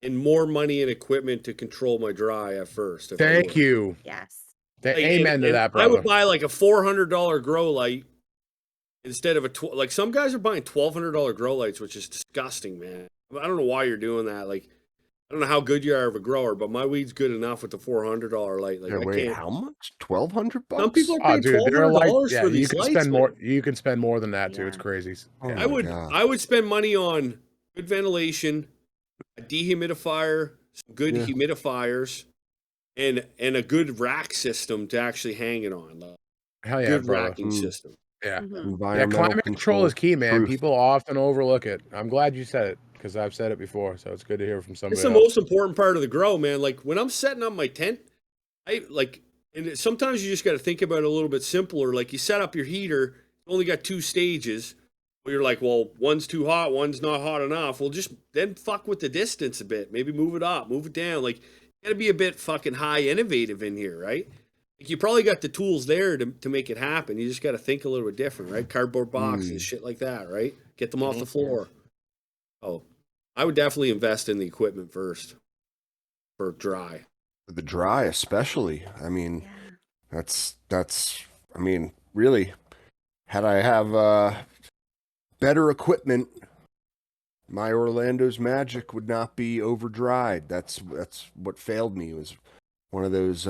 and more money in equipment to control my dry at first. If I Thank would. you. Yes. Like, Amen to and that, I would brother. buy like a $400 grow light instead of like some guys are buying $1,200 grow lights, which is disgusting, man. I don't know why you're doing that. Like, I don't know how good you are of a grower, but my weed's good enough with the $400 light. Like, Yeah, I wait, can't. how much? 1,200 Some people bucks? are Oh, paying dude, twelve they're hundred like, dollars yeah, for you these can lights, spend man. more. You can spend more than that too. It's Yeah. crazy. Oh Yeah. my God. I would spend money on good ventilation, a dehumidifier, some good Yeah. humidifiers, and a good rack system to actually hang it on. Like, Hell yeah, good brother. racking system. Yeah. Mhm. Yeah, Environmental climate control is control. key, man. Truth. People often overlook it. I'm glad you said it because I've said it before, so it's good to hear from It's somebody the else. most important part of the grow, man. Like when I'm setting up my tent, I like, and sometimes you just got to think about it a little bit simpler. Like you set up your heater, you only got 2 stages. Well, you're like, well, one's too hot, one's not hot enough. Well, just then fuck with the distance a bit. Maybe move it up, move it down. Like, you got to be a bit fucking high innovative in here, right? Like you probably got the tools there to make it happen. You just got to think a little bit different, right? Cardboard boxes, shit like that, right? Get them off the floor. Oh, I would definitely invest in the equipment first for dry. The dry, especially. I mean, Yeah. that's. I mean, really, had I have better equipment, my Orlando's Magic would not be over dried. That's what failed me. It was one of those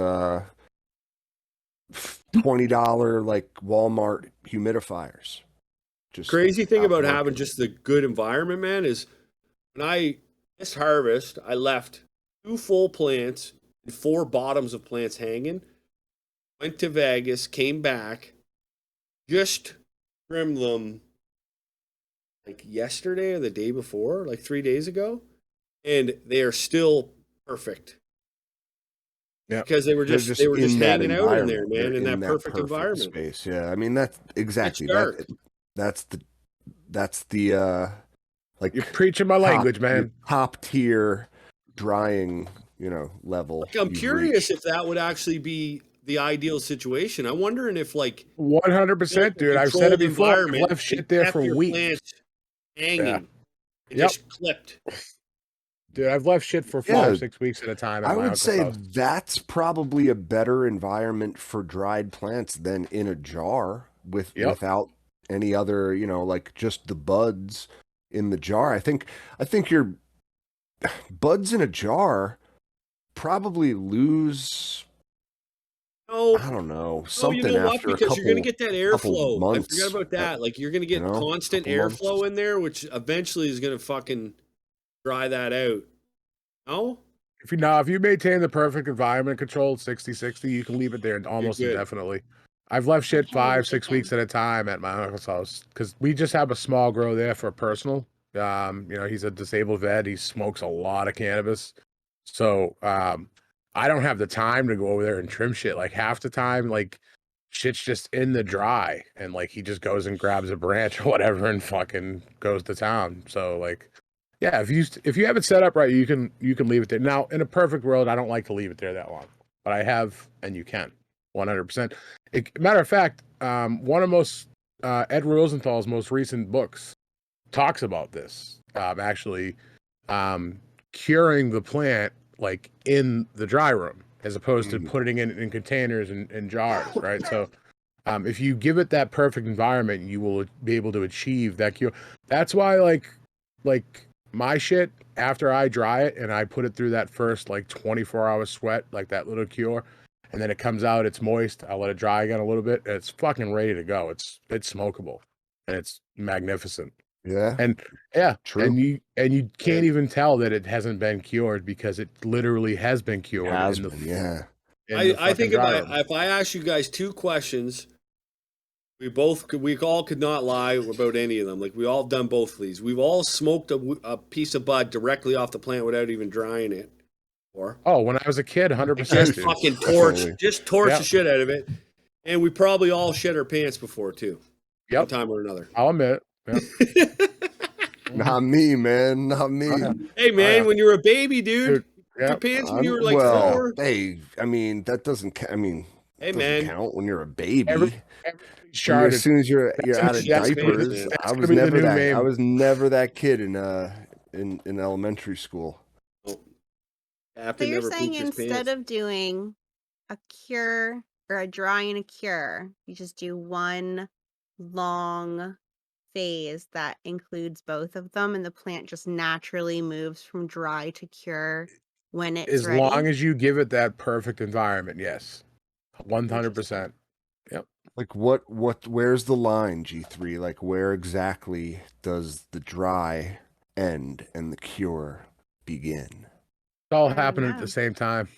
$20 like Walmart humidifiers. Just Crazy thing stopped about having working. just the good environment, man, is when I this harvest, I left 2 full plants and 4 bottoms of plants hanging. Went to Vegas, came back, just trimmed them like yesterday or the day before, like 3 days ago, and they are still perfect Yeah. because they were They're just in that hanging out in there, environment. They're man, in in that that perfect perfect environment. space. Yeah, I mean that's exactly dark. That's the like You're preaching my language, man. top tier drying level. Like, I'm you've curious reached. if that would actually be the ideal situation. I'm wondering if like 100%, dude. I've said it controlled before. I've environment left and shit there kept for your weeks. plants Yeah. hanging and Yep. just clipped. Dude, I've left shit for 5 Yeah, or 6 weeks at a time at I my would uncle's say house. that's probably a better environment for dried plants than in a jar without any other, like just the buds in the jar. I think your buds in a jar probably lose, No, I don't know, you something know what? after a Because you're going to couple get that couple airflow. I forgot months. about that. Like you're going to get constant couple months. airflow in there, which eventually is going to fucking dry that out. No, If you maintain the perfect environment control 60/60, you can leave it there almost good. indefinitely. I've left shit Totally 5, 6 weeks can. at a time at my uncle's house because we just have a small grow there for personal. He's a disabled vet. He smokes a lot of cannabis, so I don't have the time to go over there and trim shit. Like half the time, like shit's just in the dry, and like he just goes and grabs a branch or whatever and fucking goes to town. So like. Yeah, if you have it set up right, you can leave it there. Now, in a perfect world, I don't like to leave it there that long, but I have, and you can, 100%. Matter of fact, one of Ed Rosenthal's most recent books talks about this. Actually, curing the plant like in the dry room, as opposed to putting it in containers and jars, right? So if you give it that perfect environment, you will be able to achieve that cure. That's why like my shit, after I dry it and I put it through that first like 24-hour sweat, like that little cure, and then it comes out, it's moist. I'll let it dry again a little bit, and it's fucking ready to go. It's smokable, and it's magnificent. Yeah. And yeah, True. and you can't even tell that it hasn't been cured because it literally has been cured. Has in the, been, yeah. in the I think if fucking dry room. if I ask you guys 2 questions, we all could not lie about any of them. Like we all done both of these. We've all smoked a piece of bud directly off the plant without even drying it. Or Oh, when I was a kid, 100%. just Dude. fucking Definitely. torch Yeah. the shit out of it. And we probably all shit our pants before too. One Yep, time or another. I'll admit. Yep. Not me, man. Not me. Hey man, yeah. when you were a baby, dude, Dude, your pants when you were like well, 4. hey, I mean that doesn't. I mean, Hey doesn't man, count when you're a baby. everybody When you're, as sharded. soon as you're That's out of that's diapers, man. That's I gonna was be the never new that. meme. I was never that kid in elementary school. So Captain you're never saying pooped his instead pants. of doing a cure or a dry and a cure, you just do one long phase that includes both of them, and the plant just naturally moves from dry to cure when it's As ready. long as you give it that perfect environment, yes. Interesting. 100%. Yep. Like where's the line, G3? Like where exactly does the dry end and the cure begin? It's all I don't happening at know. the same time.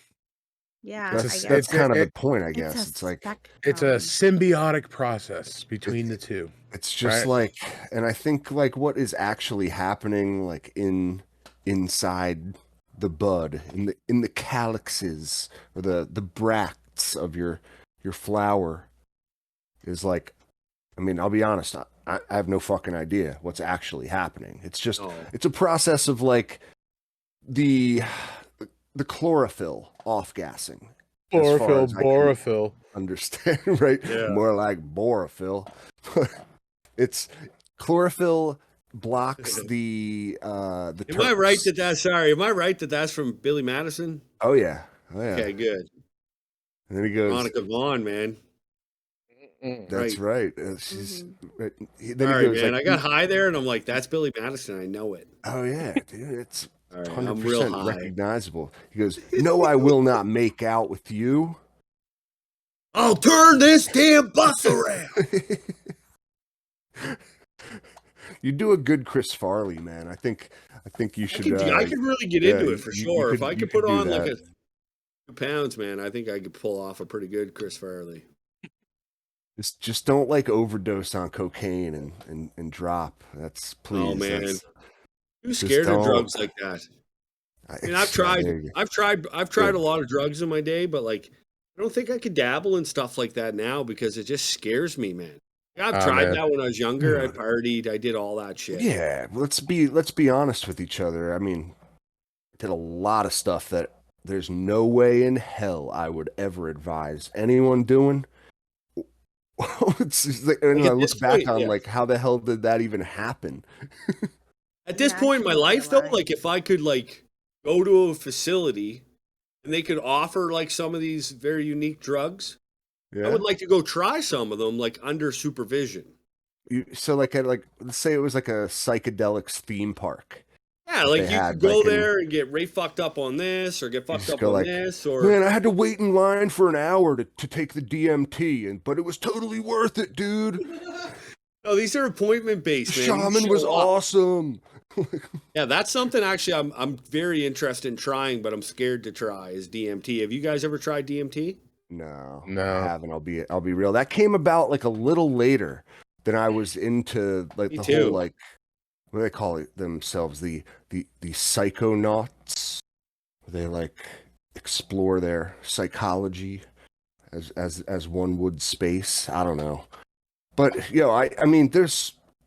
Yeah, It's I a, guess That's kind of the it, point, I it's guess. a It's like it's a spectrum. symbiotic process between the two. it's just Right. like, and I think like what is actually happening like inside the bud, in the calyxes or the bracts of your flower is like, I mean, I'll be honest, I have no fucking idea what's actually happening. It's just No. it's a process of like the chlorophyll off gassing. As far as I can Borophyll. understand, right? Yeah. More like borophyll. It's chlorophyll blocks the Am I right terps. am I right that that's from Billy Madison? Oh yeah. Oh yeah. Okay, good. And then he goes, Veronica Vaughn, man. that's right. She's right. Then All he right, goes man. like, I got high there, and I'm like, that's Billy Madison. I know it. oh yeah, dude, it's All right, I'm real 100% high. recognizable. He goes, no, I will not make out with you. I'll turn this damn bus around. You do a good Chris Farley, man. I think you should. I could really get yeah, into it for you sure. If I you could put do on like that. a 2 pounds, man, I think I could pull off a pretty good Chris Farley. Just don't like overdose on cocaine and drop. That's please. Oh man, That's, too just scared of don't. drugs like that. I mean, I've tried Good. a lot of drugs in my day, but like, I don't think I could dabble in stuff like that now because it just scares me, man. I've tried man. that when I was younger. I partied. I did all that shit. Yeah, let's be honest with each other. I mean, I did a lot of stuff that there's no way in hell I would ever advise anyone doing. It's just like, and Like, I at this look back point, on yeah. like how the hell did that even happen? At this Yeah, point in my actually, life, though, right. like if I could like go to a facility and they could offer like some of these very unique drugs, I Yeah. would like to go try some of them, like under supervision. So like let's say it was like a psychedelics theme park. Yeah, like They you had, could go like, there and get right fucked up on this, or get fucked just up go on like, this, or man, I had to wait in line for an hour to take the DMT, but it was totally worth it, dude. no, these are appointment The based, man. You shaman was show up. awesome. Yeah, that's something actually I'm very interested in trying, but I'm scared to try is DMT. Have you guys ever tried DMT? No, No. I haven't. I'll be real. That came about like a little later than I was into like Me the too. whole like what do they call it themselves? The psychonauts. They like explore their psychology as one would space. I don't know. But I mean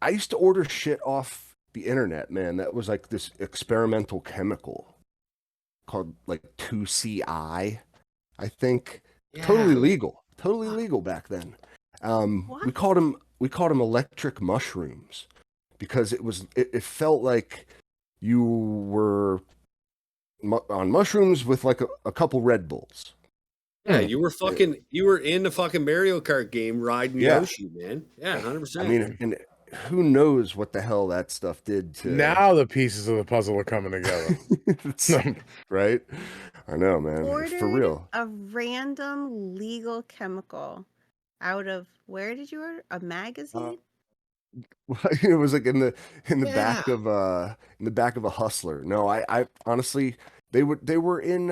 I used to order shit off the internet, man. That was like this experimental chemical called like 2CI, I think. Totally legal back then. What? We called them electric mushrooms because it felt like you were on mushrooms with like a couple Red Bulls. Yeah, you were in the fucking Mario Kart game riding Yeah. Yoshi, man. Yeah, 100%. I mean, and who knows what the hell that stuff did to Now the pieces of the puzzle are coming together. right? I know, man. For Ordered real. a random legal chemical out of where did you order? A magazine? It was like in the Yeah. back of a Hustler. No, I honestly they were in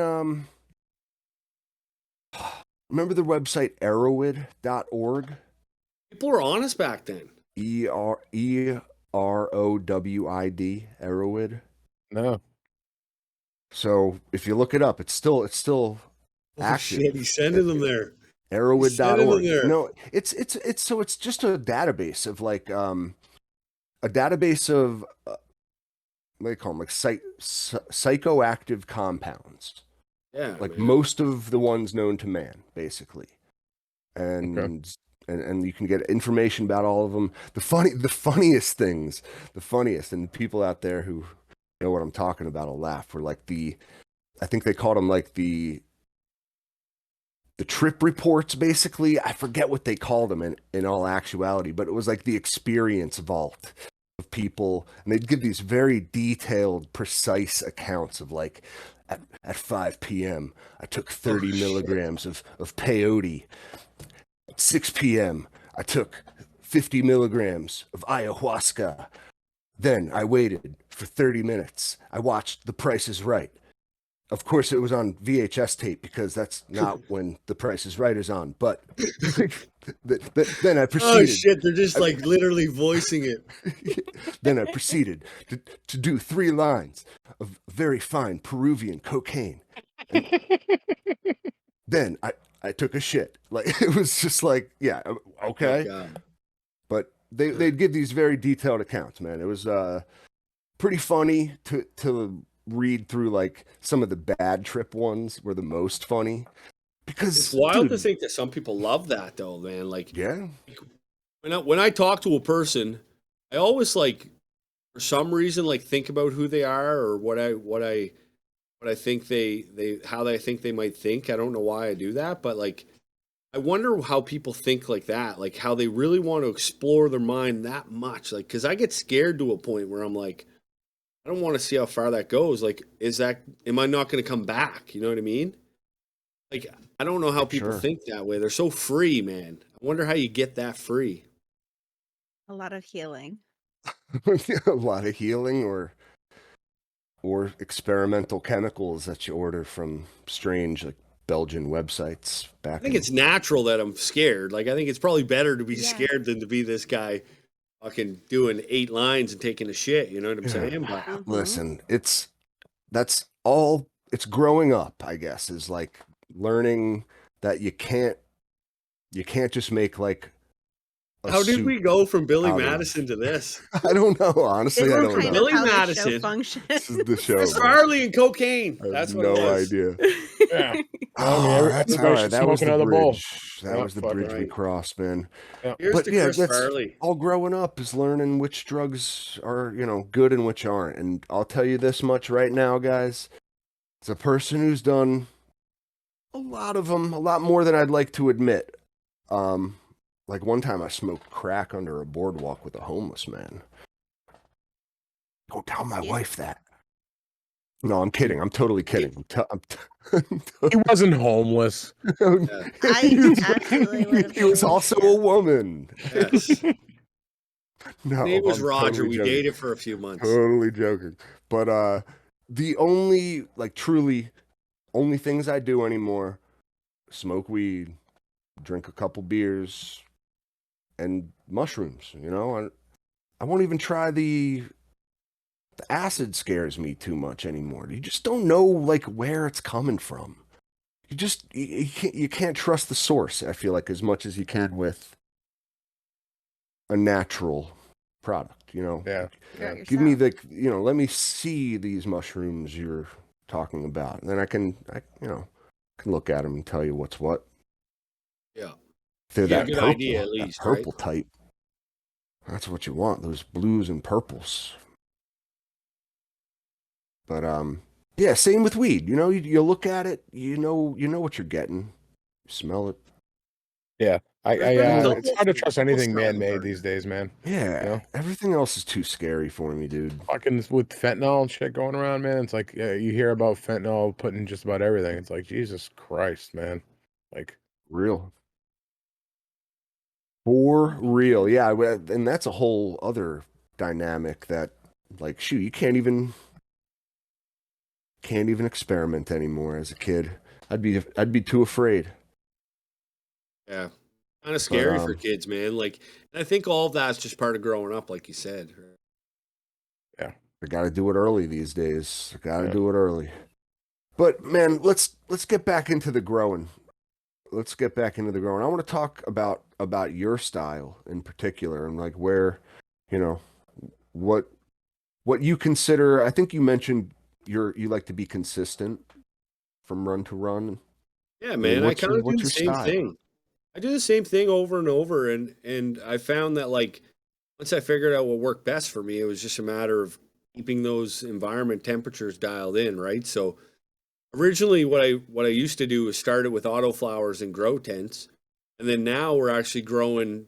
remember the website erowid.org? People were honest back then. Erowid, Erowid. No. So if you look it up, it's still Oh active. shit, he's sending them there. Erowid.org. there. No, it's so it's just a database of like a database of what do they call them, like psychoactive compounds, Yeah, like man. most of the ones known to man, basically. And and you can get information about all of them. The funniest things, and people out there who know what I'm talking about will laugh. Were like I think they called them like the trip reports, basically. I forget what they called them in all actuality, but it was like the experience vault of people, and they'd give these very detailed, precise accounts of like at 5 p.m. I took 30 milligrams of peyote. At 6 p.m. I took 50 milligrams of ayahuasca. Then I waited for 30 minutes. I watched The Price is Right. Of course, it was on VHS tape because that's not when The Price is Right is on. But then I proceeded. Oh shit, they're just like literally voicing it. Then I proceeded to do 3 lines of very fine Peruvian cocaine. Then I took a shit. Like it was just like, yeah, okay. Oh, But they'd give these very detailed accounts, man. It was pretty funny to read through. Like some of the bad trip ones were the most funny because it's wild dude, to think that some people love that though, man. Like, yeah, when I talk to a person, I always like, for some reason, like think about who they are or what I think how they think they might think. I don't know why I do that, but like I wonder how people think like that, like how they really want to explore their mind that much. Like, because I get scared to a point where I'm like, I don't want to see how far that goes. Like, am I not going to come back? You know what I mean? Like, I don't know how people Sure. think that way. They're so free, man. I wonder how you get that free. A lot of healing. a lot of healing or experimental chemicals that you order from strange like Belgian websites back. I think it's natural that I'm scared. Like, I think it's probably better to be Yeah. scared than to be this guy fucking doing 8 lines and taking a shit. You know what I'm saying? But Listen, that's all. It's growing up, I guess, is like learning that you can't just make like a how did soup we go from Billy out of- Madison to this? I don't know. Honestly, This I is don't kind know. of Billy how Madison. the show functions. This is the show. Chris man. Farley and cocaine. I have That's what no it was. idea. Yeah. Oh, that's all everybody right. should That was smoke the another bowl. bridge. That Yeah, was the fuck bridge we right. crossed, man. Here's But to yeah, Chris that's Farley. all growing up is learning which drugs are, good and which aren't. And I'll tell you this much right now, guys. As a person who's done a lot of them, a lot more than I'd like to admit. Like one time I smoked crack under a boardwalk with a homeless man. Don't tell my wife that. No, I'm kidding. I'm totally kidding. He wasn't homeless. I absolutely would have He was believed also you. a woman. Yes. No, His name was I'm Roger. totally We joking. dated for a few months. Totally joking. But the only, like, truly only things I do anymore: smoke weed, drink a couple beers, and mushrooms. I won't even try the acid. Scares me too much anymore. You just don't know like where it's coming from. You can't trust the source. I feel like as much as you can with a natural product. Yeah. Give me let me see these mushrooms you're talking about, and then I can look at them and tell you what's what. Yeah. If they're Yeah, that good purple, idea, at least, right? purple type. That's what you want, those blues and purples. But yeah, same with weed. You look at it, you know what you're getting. Smell it. Yeah, There's it's hard to trust anything almost man-made nothing. these days, man. Yeah. You know? Everything else is too scary for me, dude. Fucking with fentanyl and shit going around, man. It's like you hear about fentanyl putting just about everything. It's like Jesus Christ, man. Like Real. For real. Yeah. And that's a whole other dynamic that, like, shoot, you can't even experiment anymore as a kid. I'd be too afraid. Yeah. Kind of scary for um, kids, man. Like, and I think all of that's just part of growing up, like you said. yeah. I got to do it early these days. I got to Yeah. do it early. But man, let's get back into the growing. Let's get back into the growing. I want to talk about your style in particular and like where, you know, what you consider. I think you mentioned you like to be consistent from run to run. Yeah, I mean, man. I kind of do what's the your same style? thing. I do the same thing over and over, and I found that like once I figured out what worked best for me, it was just a matter of keeping those environment temperatures dialed in, right? So originally, what I used to do was started with auto flowers and grow tents, and then now we're growing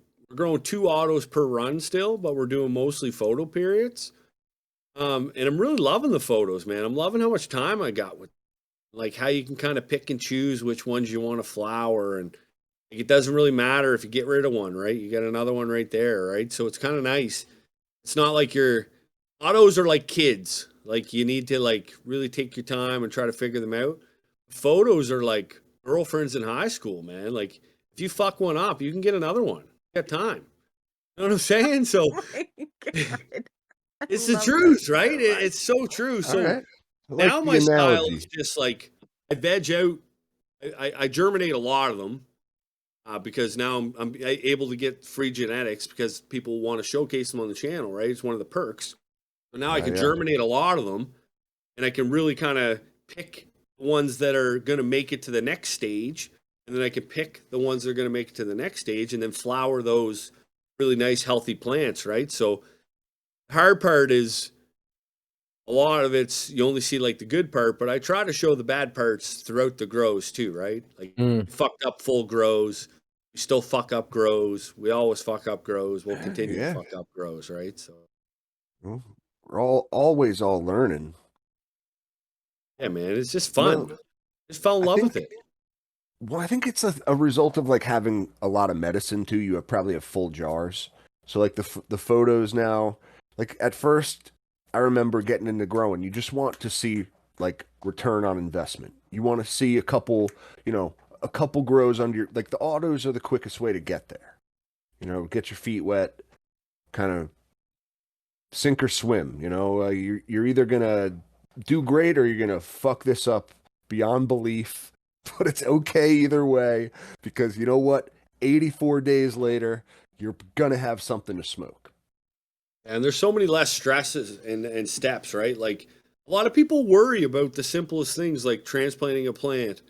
2 autos per run still, but we're doing mostly photo periods. And I'm really loving the photos, man. I'm loving how much time I got with, like how you can kind of pick and choose which ones you want to flower, and like, it doesn't really matter if you get rid of one, right? You got another one right there, right? So it's kind of nice. It's not like your autos are like kids. Like you need to like really take your time and try to figure them out. Photos are like girlfriends in high school, man. Like if you fuck one up, you can get another one. You got time. You know what I'm saying? So Oh my God. I it's the love that truth, so right? much. It's so true. All So right. I now like the my style is analogy. just like I veg out. I germinate a lot of them because now I'm able to get free genetics because people want to showcase them on the channel, right? It's one of the perks. So now I can Yeah. germinate a lot of them, and I can really kind of pick the ones that are going to make it to the next stage, and then I can pick the ones that are going to make it to the next stage, and then flower those really nice, healthy plants, right? So the hard part is a lot of it's you only see like the good part, but I try to show the bad parts throughout the grows too, right? Like fucked up full grows, we still fuck up grows. We always fuck up grows. We'll continue to Yeah. fuck up grows, right? So Well, we're always all learning. yeah, man, it's just You fun. know, Just fell in I love think with it. Well, I think it's a result of like having a lot of medicine too. You probably have full jars. So like the photos now, like at first, I remember getting into growing. You just want to see like return on investment. You want to see a couple grows under your, like the autos are the quickest way to get there. Get your feet wet, kind of sink or swim. You're either gonna do great or you're gonna fuck this up beyond belief. But it's okay either way because you know what? 84 days later, you're gonna have something to smoke. And there's so many less stresses and steps, right? Like a lot of people worry about the simplest things like transplanting a plant,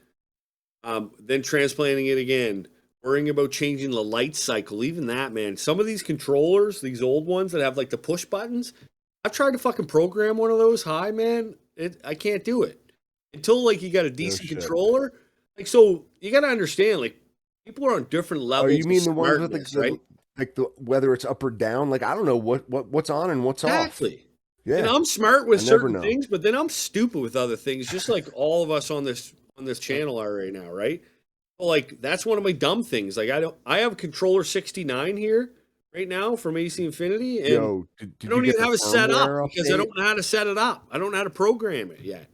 then transplanting it again, worrying about changing the light cycle. Even that, man. Some of these controllers, these old ones that have like the push buttons, I've tried to fucking program one of those high, man. I can't do it until like you got a No decent shit. controller. Like so, you got to understand, like people are on different Oh, levels you of mean the ones with smartness, right? the whether it's up or down? Like I don't know what's on and what's off. Exactly. And Yeah, I'm smart I with never certain know. things, but then I'm stupid with other things, just like all of us on this channel are right now, right? So like that's one of my dumb things. Like I have a controller 69 here right now from AC Infinity, and Yo, I did you don't get even the have it set up firmware because I update? don't know how to set it up. I don't know how to program it yet.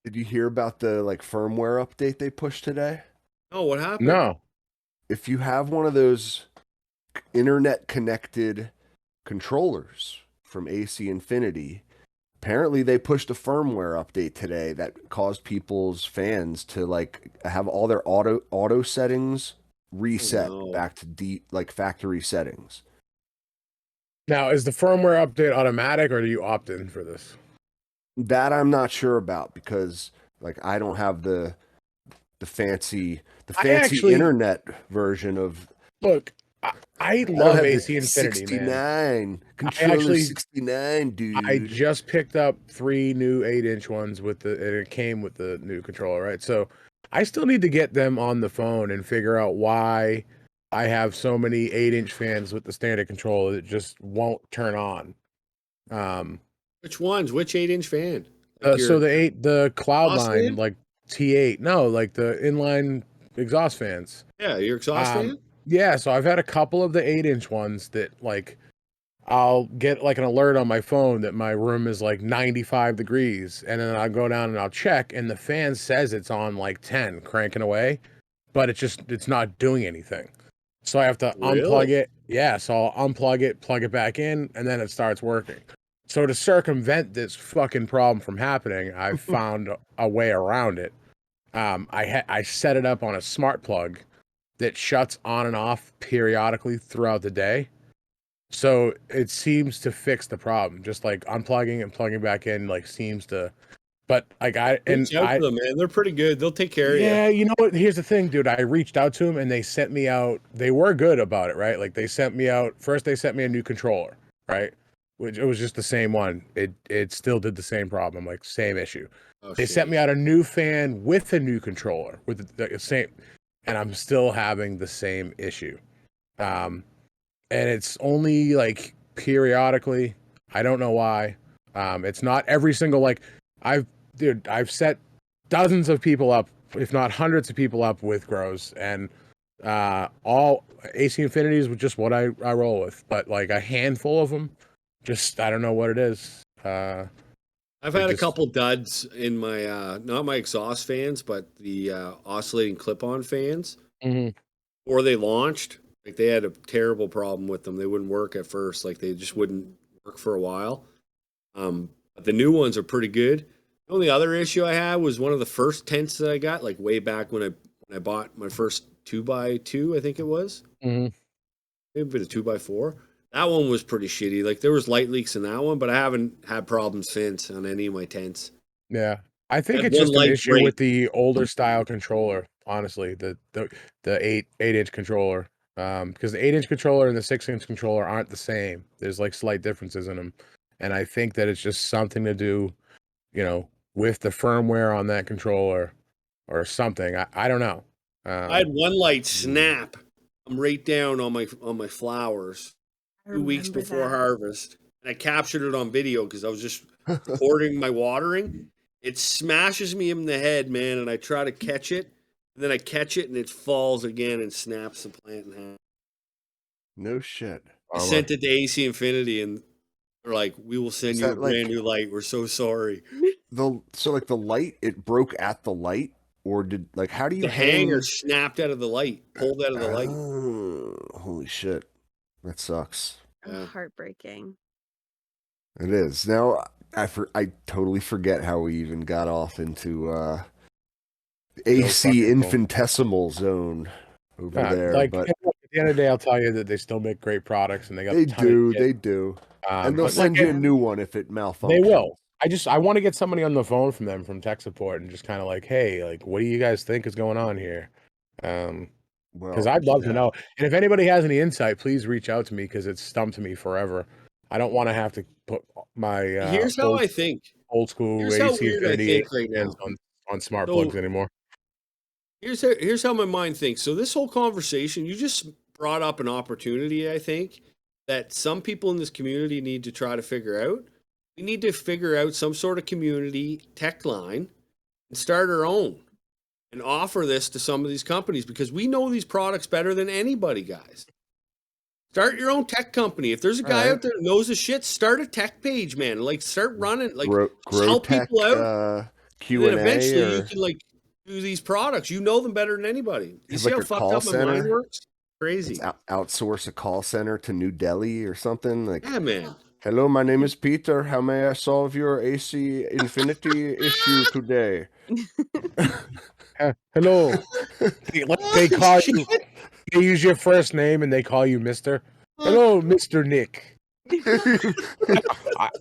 Did you hear about the like firmware update they pushed today? Oh, what happened? No. If you have one of those internet connected controllers from AC Infinity, apparently they pushed a firmware update today that caused people's fans to like have all their auto settings Oh reset no. back to like factory settings. Now, is the firmware update automatic or do you opt in for this? That I'm not sure about because like I don't have the I actually internet version of. look. I I don't love have the AC Infinity, man. 69 controller 69, I dude. just picked up 3 new 8-inch ones with and it came with the new controller, right? So I still need to get them on the phone and figure out why I have so many 8-inch fans with the standard controller that just won't turn on. Which ones? Which 8-inch fan? Like So the exhaust Cloudline, fan? like T8, no, like the inline exhaust fans. Yeah, your exhaust fan? Yeah, so I've had a couple of the 8-inch ones that like I'll get like an alert on my phone that my room is like 95 degrees, and then I'll go down and I'll check, and the fan says it's on like 10, cranking away, but it's not doing anything. So I have to unplug Really? it. Yeah, so I'll unplug it, plug it back in, and then it starts working. So to circumvent this fucking problem from happening, I've found a way around it. I set it up on a smart plug that shuts on and off periodically throughout the day. So it seems to fix the problem. Just like unplugging and plugging back in, like seems to. But like Reach out to them, man. They're pretty good. They'll take care of you. yeah, you know what? Here's the thing, dude. I reached out to them and they sent me out. They were good about it, right? Like they sent me out. First, they sent me a new controller, right? Which it was just the same one. It still did the same problem, like same issue. Oh, They sent me out a new fan with a new controller with the same, and I'm still having the same issue. And it's only like periodically. I don't know why. It's not every single like I've set dozens of people up, if not hundreds of people up with grows, and all AC Infinities was just what I roll with. But like a handful of them, just I don't know what it is. I've had a couple duds in my not my exhaust fans, but the oscillating clip-on fans. Mhm. Before they launched, like they had a terrible problem with them. They wouldn't work at first. Like they just wouldn't work for a while. But the new ones are pretty good. The only other issue I had was one of the first tents that I got, like way back when I bought my first 2x2, I think it was. Mhm. Maybe a 2x4. That one was pretty shitty. Like there was light leaks in that one, but I haven't had problems since on any of my tents. Yeah, I think Had it's one just an light issue break. with the older style controller. Honestly, the 8-inch controller, because the 8-inch controller and the 6-inch controller aren't the same. There's like slight differences in them, and I think that it's just something to do, with the firmware on that controller or something. I don't know. I had one light snap. I'm right down on my flowers. I 2 weeks remember before that. harvest. And I captured it on video because I was just recording my watering. It smashes me in the head, man, and I try to catch it. And then I catch it and it falls again and snaps the plant in half. No shit. I sent it to AC Infinity and they're like, we will send Is you a that like- brand new light. We're so sorry. So like the light, it broke at the light, or did like how do you The hanger snapped out of the light, pulled out of the light. Oh, holy shit, that sucks. Yeah. Heartbreaking. It is. Now I totally forget how we even got off into AC infinitesimal zone over there. Like but at the end of the day, I'll tell you that they still make great products, and they got they a ton of do, kit. they do, and they'll but send like you a new one if it malfunctions. They will. I want to get somebody on the phone from them from tech support and just kind of like, hey, like, what do you guys think is going on here? Because I'd love to know. And if anybody has any insight, please reach out to me because it's stumped me forever. I don't want to have to put my Here's how I think. old school Here's how AC weird I Infinity think right now. on smart So- plugs anymore. Here's how my mind thinks. So this whole conversation, you just brought up an opportunity, I think, that some people in this community need to try to figure out. We need to figure out some sort of community tech line and start our own and offer this to some of these companies because we know these products better than anybody, guys. Start your own tech company. If there's a guy out there that knows the shit, start a tech page, man. Like start running, like just help people out. Q&A, and then eventually you or can like do these products. You know them better than anybody. You Have, see like, how a fucked call up my mind center? works? Crazy. outsource a call center to New Delhi or something like. Yeah, man. Hello, my name is Peter. How may I solve your AC Infinity issue today? Hello. They call you. They use your first name and they call you Mister. Hello, Mr. Nick.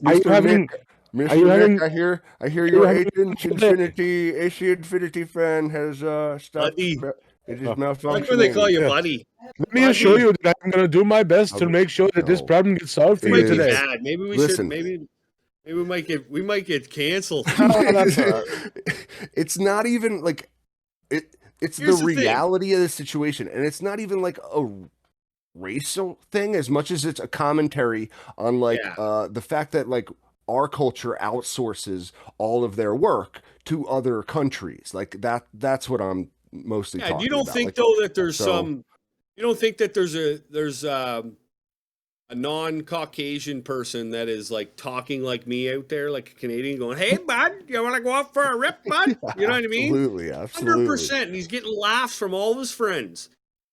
Are you having? Mr. Are you Nick, having- I hear your agent Infinity AC Infinity fan has stopped. Buddy. It is That's malfunctioning. what they call you, Yeah. buddy. Let me assure you that I'm going to do my best to Oh, make sure that this no. problem gets solved for It you Might is. be today. bad. Maybe we Listen. should. Maybe we might get canceled. No, that's all right. It's not even like it's the Here's the thing. reality of the situation, and it's not even like a racial thing as much as it's a commentary on like Yeah. the fact that like our culture outsources all of their work to other countries. Like that's what I'm mostly Yeah. You talking don't about. think Like though that there's so some? You don't think that there's a non-Caucasian person that is like talking like me out there, like a Canadian, going, "Hey, bud, you want to go out for a rip, bud?" yeah, You know what I mean? absolutely, absolutely. 100%. And he's getting laughs from all of his friends.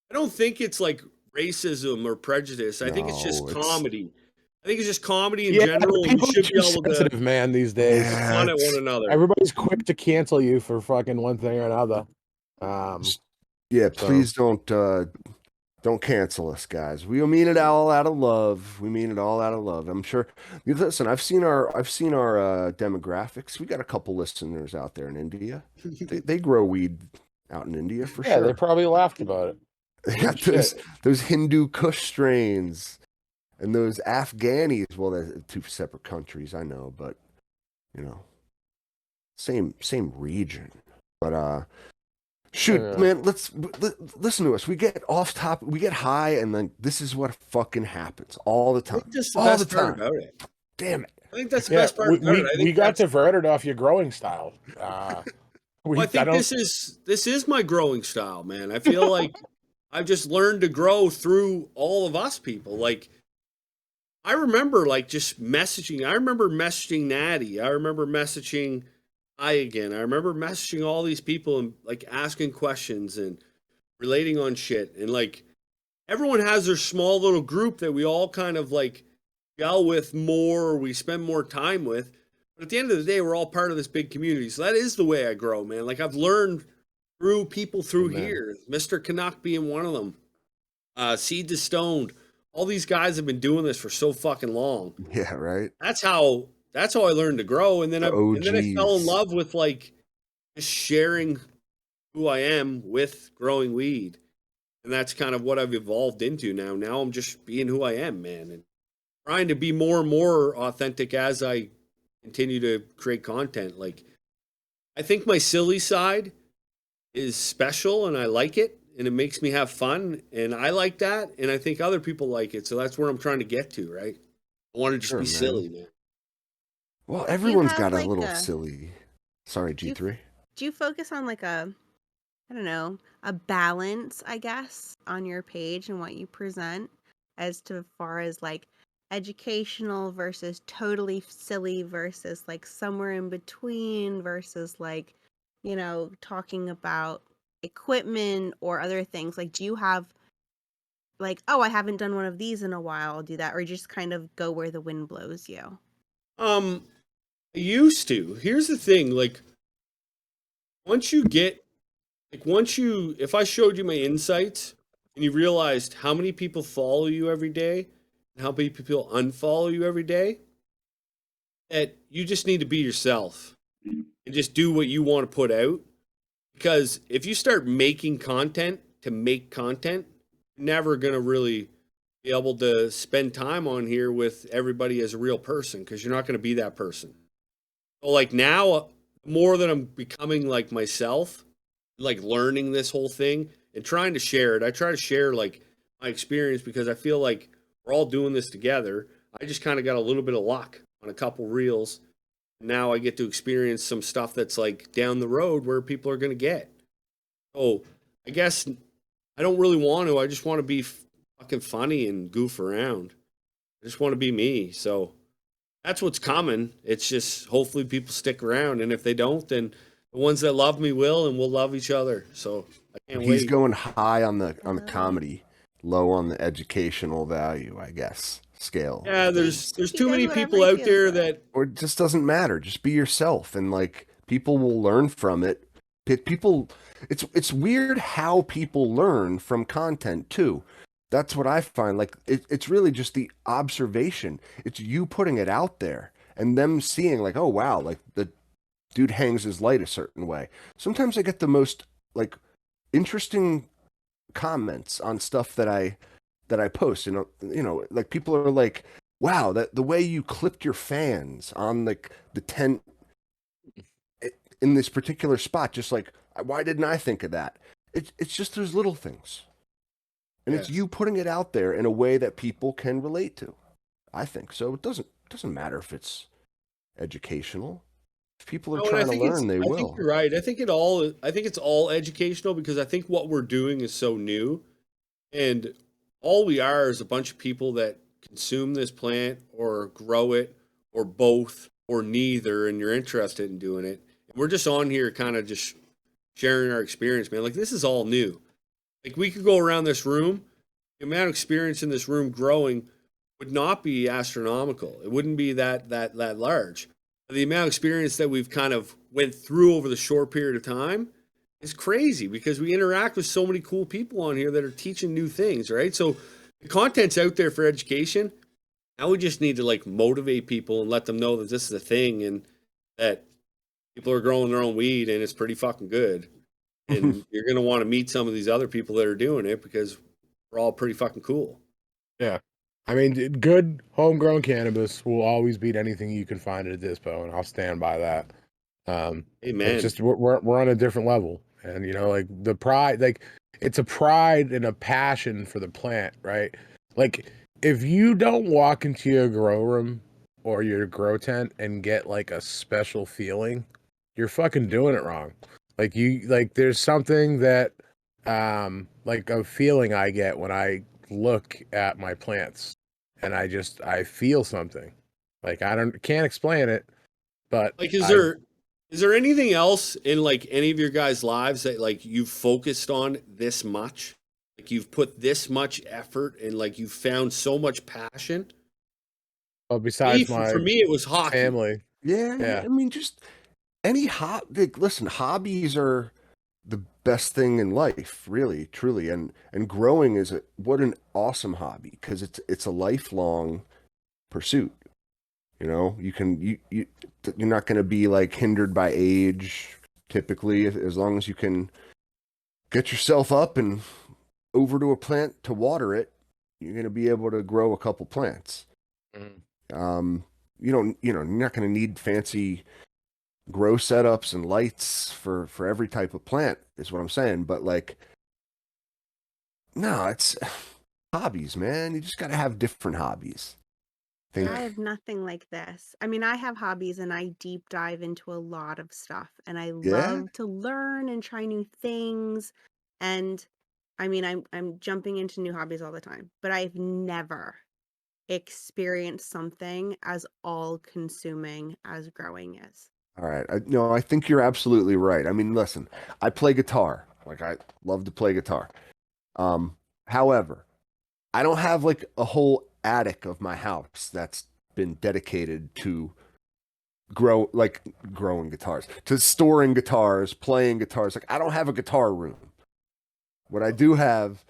I don't think it's like racism or prejudice. I think it's just No, it's comedy. I think it's just comedy in Yeah, general, and we people are should be too able to sensitive, man, these days. poke yeah, fun at one it's another. Everybody's quick to cancel you for fucking one thing or another. yeah, So please don't cancel us, guys. We mean it all out of love. We mean it all out of love. I'm sure. Listen, I've seen our demographics. We got a couple listeners out there in India. They grow weed out in India for yeah, they sure. probably laughed about it. They got those Hindu Kush strains and those Afghanis. Well, they're two separate countries, I know, but you know, same region. But shoot, Yeah. man, listen to us. We get off topic, we get high, and then this is what fucking happens all the I time. think that's the All best the part time. about it. Damn it. I think that's the Yeah, best part about it. I we think got that's diverted off your growing style. Well, I think don't. this is my growing style, man. I feel like I've just learned to grow through all of us people. Like I remember like just messaging. I remember messaging Natty. I remember messaging I again. I remember messaging all these people and like asking questions and relating on shit. And like everyone has their small little group that we all kind of like gel with more or we spend more time with. But at the end of the day, we're all part of this big community. So that is the way I grow, man. Like I've learned through people through Amen. here, Mr. Canuck being one of them, Seed to Stoned. All these guys have been doing this for so fucking long. Yeah, right. That's how I learned to grow. And then The I fell in OGs. love with like just sharing who I am with growing weed. And that's kind of what I've evolved into now. Now I'm just being who I am, man, and trying to be more and more authentic as I continue to create content. Like I think my silly side is special and I like it and it makes me have fun and I like that and I think other people like it. So that's where I'm trying to get to, right? I want to just Sure, be man. silly, man. Well, everyone's have, got a like, little a- silly. Sorry, Do you- G3. Do you focus on like I don't know, a balance, I guess, on your page and what you present as to far as like educational versus totally silly versus like somewhere in between versus like, talking about equipment or other things? Like, do you have like, oh, I haven't done one of these in a while, I'll do that, or you just kind of go where the wind blows you? I used to. Here's the thing, like once you get if I showed you my insights and you realized how many people follow you every day and how many people unfollow you every day, that you just need to be yourself and just do what you want to put out. Because if you start making content to make content, you're never going to really be able to spend time on here with everybody as a real person because you're not going to be that person. So, like now, more than I'm becoming like myself, like learning this whole thing and trying to share it. I try to share like my experience because I feel like we're all doing this together. I just kind of got a little bit of luck on a couple reels. Now I get to experience some stuff that's like down the road where people are going to get. So I guess I don't really want to. I just want to be fucking funny and goof around. I just want to be me. So that's what's coming. It's just hopefully people stick around. And if they don't, then the ones that love me will, and we'll love each other. So I can't He's wait. going high on the love it. comedy, low on the educational value, I guess, scale. Yeah, there's He too does many whatever people he out feels there like. that Or it just doesn't matter. Just be yourself, and like people will learn from it. People, it's weird how people learn from content too. That's what I find. Like it's really just the observation. It's you putting it out there and them seeing like, oh wow, like the dude hangs his light a certain way. Sometimes I get the most like interesting comments on stuff that I post. Like people are like, wow, that the way you clipped your fans on like the tent in this particular spot, just like Why didn't I think of that? It's just those little things. And it's Yes. you putting it out there in a way that people can relate to. I think so. It doesn't matter if it's educational. If people are No, and trying to learn, they I think will. you're right. I think it's all educational because I think what we're doing is so new, and all we are is a bunch of people that consume this plant or grow it or both or neither, and you're interested in doing it. And we're just on here kind of just sharing our experience, man. Like this is all new. Like we could go around this room, the amount of experience in this room growing would not be astronomical. It wouldn't be that large. The amount of experience that we've kind of went through over the short period of time is crazy because we interact with so many cool people on here that are teaching new things, right? So the content's out there for education. Now we just need to like motivate people and let them know that this is a thing and that people are growing their own weed and it's pretty fucking good. And you're going to want to meet some of these other people that are doing it because we're all pretty fucking cool. Yeah. I mean, good homegrown cannabis will always beat anything you can find at a dispo, and I'll stand by that. It's Amen. just we're on a different level, and you know, like the pride, like it's a pride and a passion for the plant, right? Like if you don't walk into your grow room or your grow tent and get like a special feeling, you're fucking doing it wrong. Like there's something that like a feeling I get when I look at my plants and I feel something. Like can't explain it, but Like, I is there anything else in like any of your guys' lives that like you've focused on this much? Like you've put this much effort and like you've found so much passion? well, Me, besides for my me, it was hockey. family, Yeah. yeah. I mean, just any like, listen, hobbies are the best thing in life, really, truly. And growing is what an awesome hobby because it's a lifelong pursuit. You know, you're not going to be like hindered by age typically as long as you can get yourself up and over to a plant to water it, you're going to be able to grow a couple plants. Mhm. You're not going to need fancy grow setups and lights for every type of plant is what I'm saying. But like, no, it's hobbies, man. You just got to have different hobbies. I have nothing like this. I mean, I have hobbies and I deep dive into a lot of stuff and I Yeah. love to learn and try new things. And I mean, I'm jumping into new hobbies all the time, but I've never experienced something as all consuming as growing is. All right. No, I think you're absolutely right. I mean, listen, I play guitar. Like I love to play guitar. However, I don't have like a whole attic of my house that's been dedicated to growing guitars, to storing guitars, playing guitars. Like I don't have a guitar room. What I do have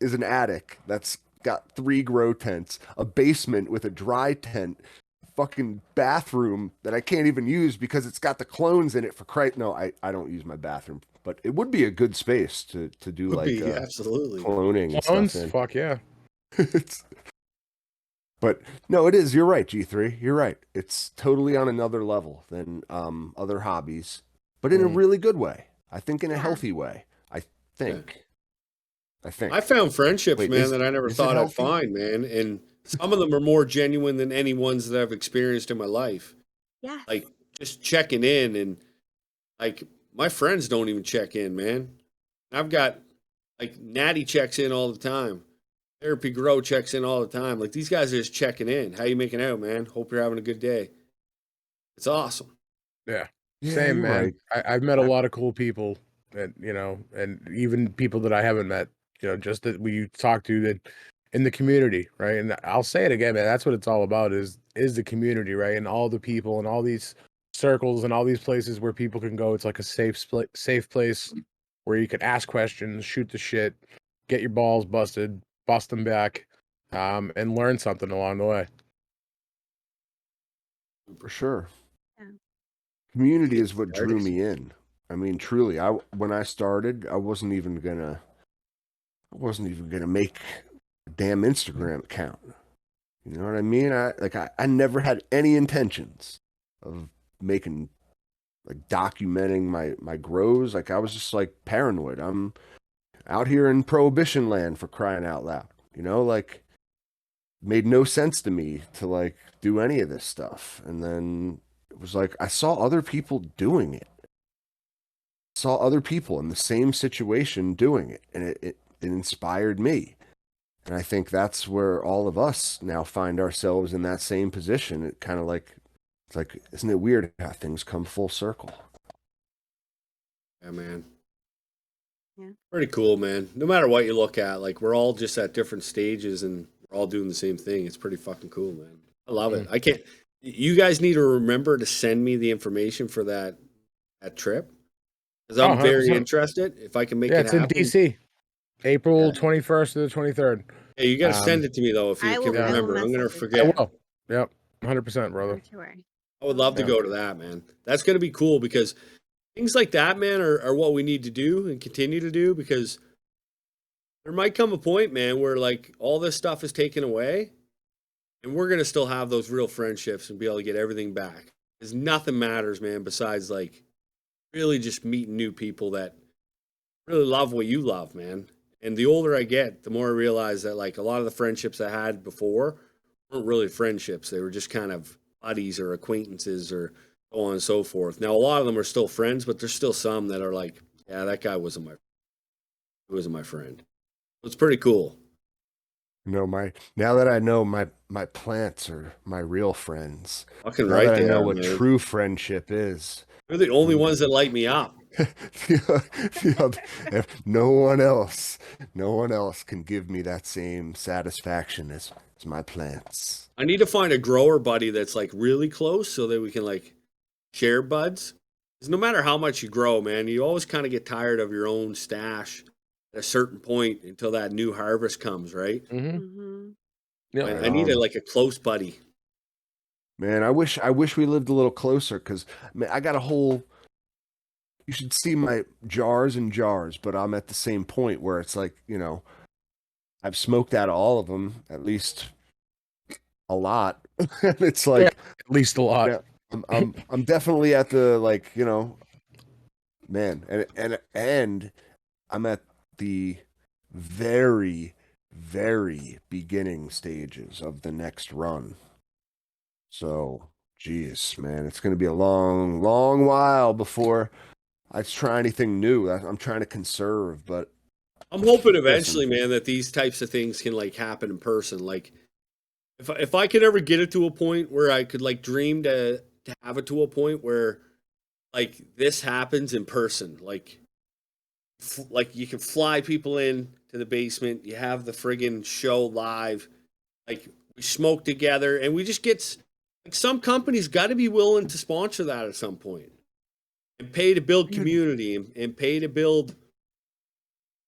is an attic that's got 3 grow tents, a basement with a dry tent, fucking bathroom that I can't even use because it's got the clones in it for Christ. No, I don't use my bathroom, but it would be a good space to do Would like be absolutely. cloning and Clones, stuff in. fuck yeah. But no, it is. You're right, G3. You're right. It's totally on another level than other hobbies, but in a really good way. I think in a Yeah. healthy way. I think. I found friendships, Wait, man, that I never is it thought I'd healthy? find, man. And some of them are more genuine than any ones that I've experienced in my life. Yes. Like just checking in and like my friends don't even check in, man. I've got like Natty checks in all the time. Therapy Grow checks in all the time. Like these guys are just checking in. How you making out, man? Hope you're having a good day. It's awesome. Yeah. Yeah, Same, you're man. right. I've met a lot of cool people that, you know, and even people that I haven't met, you know, just that we talk to that in the community, right? And I'll say it again, man, that's what it's all about is the community, right? And all the people and all these circles and all these places where people can go. It's like a safe place where you can ask questions, shoot the shit, get your balls busted, bust them back, and learn something along the way. For sure. Yeah. Community is what drew me in. I mean, truly, when I started, I wasn't even gonna make a damn Instagram account. You know what I mean? I never had any intentions of making like documenting my grows. Like I was just like paranoid. I'm out here in prohibition land for crying out loud. You know, like made no sense to me to like do any of this stuff. And then it was like I saw other people doing it. Saw other people in the same situation doing it, and it inspired me. And I think that's where all of us now find ourselves in that same position. It kind of like, it's like, isn't it weird how things come full circle? Yeah, man. Yeah. Pretty cool, man. No matter what you look at, like we're all just at different stages and we're all doing the same thing. It's pretty fucking cool, man. I love it. I can't. You guys need to remember to send me the information for that trip because I'm very 100%. interested. If I can make Yeah, it it's in happen. DC, April Yeah. 21st to the 23rd. Yeah, you got to send it to me though if you I can will remember. I'm gonna message you. forget. I will. Yep, 100%, brother. Not to worry. I would love to Yeah. go to that, man. That's gonna be cool because things like that, man, are what we need to do and continue to do because there might come a point, man, where like all this stuff is taken away and we're going to still have those real friendships and be able to get everything back. Because nothing matters, man, besides like really just meeting new people that really love what you love, man. And the older I get, the more I realize that like a lot of the friendships I had before weren't really friendships. They were just kind of buddies or acquaintances or so on and so forth. Now, a lot of them are still friends, but there's still some that are like, yeah, that guy wasn't my friend. It's pretty cool. You know, now that I know my plants are my real friends. Fucking Now right that I there, know what man. true friendship is. They're the only ones that light me up. No one else can give me that same satisfaction as my plants. I need to find a grower buddy that's like really close so that we can like share buds. Because no matter how much you grow, man, you always kind of get tired of your own stash at a certain point until that new harvest comes, right? Mm-hmm. Mm-hmm. Yeah. I need a close buddy. Man, I wish we lived a little closer because I got a whole. You should see my jars and jars, but I'm at the same point where it's like, you know, I've smoked out of all of them, at least a lot. And it's like, At least a lot. yeah, I'm definitely at the like, you know, man, and I'm at the very, very beginning stages of the next run. So, geez, man, it's going to be a long, long while before I try anything new. I'm trying to conserve, but I'm hoping eventually, man, that these types of things can like happen in person. Like if I could ever get it to a point where I could like dream to have it to a point where like this happens in person, like you can fly people in to the basement, you have the friggin' show live, like we smoke together, and we just get like some companies got to be willing to sponsor that at some point and pay to build community and pay to build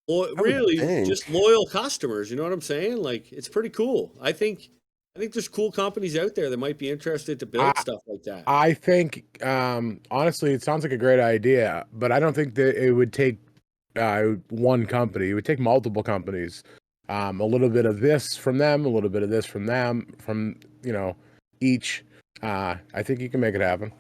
really just loyal customers. You know what I'm saying? Like it's pretty cool. I think there's cool companies out there that might be interested to build stuff like that. I think, honestly, it sounds like a great idea, but I don't think that it would take one company. It would take multiple companies. A little bit of this from them, a little bit of this from them, from, you know, each. I think you can make it happen.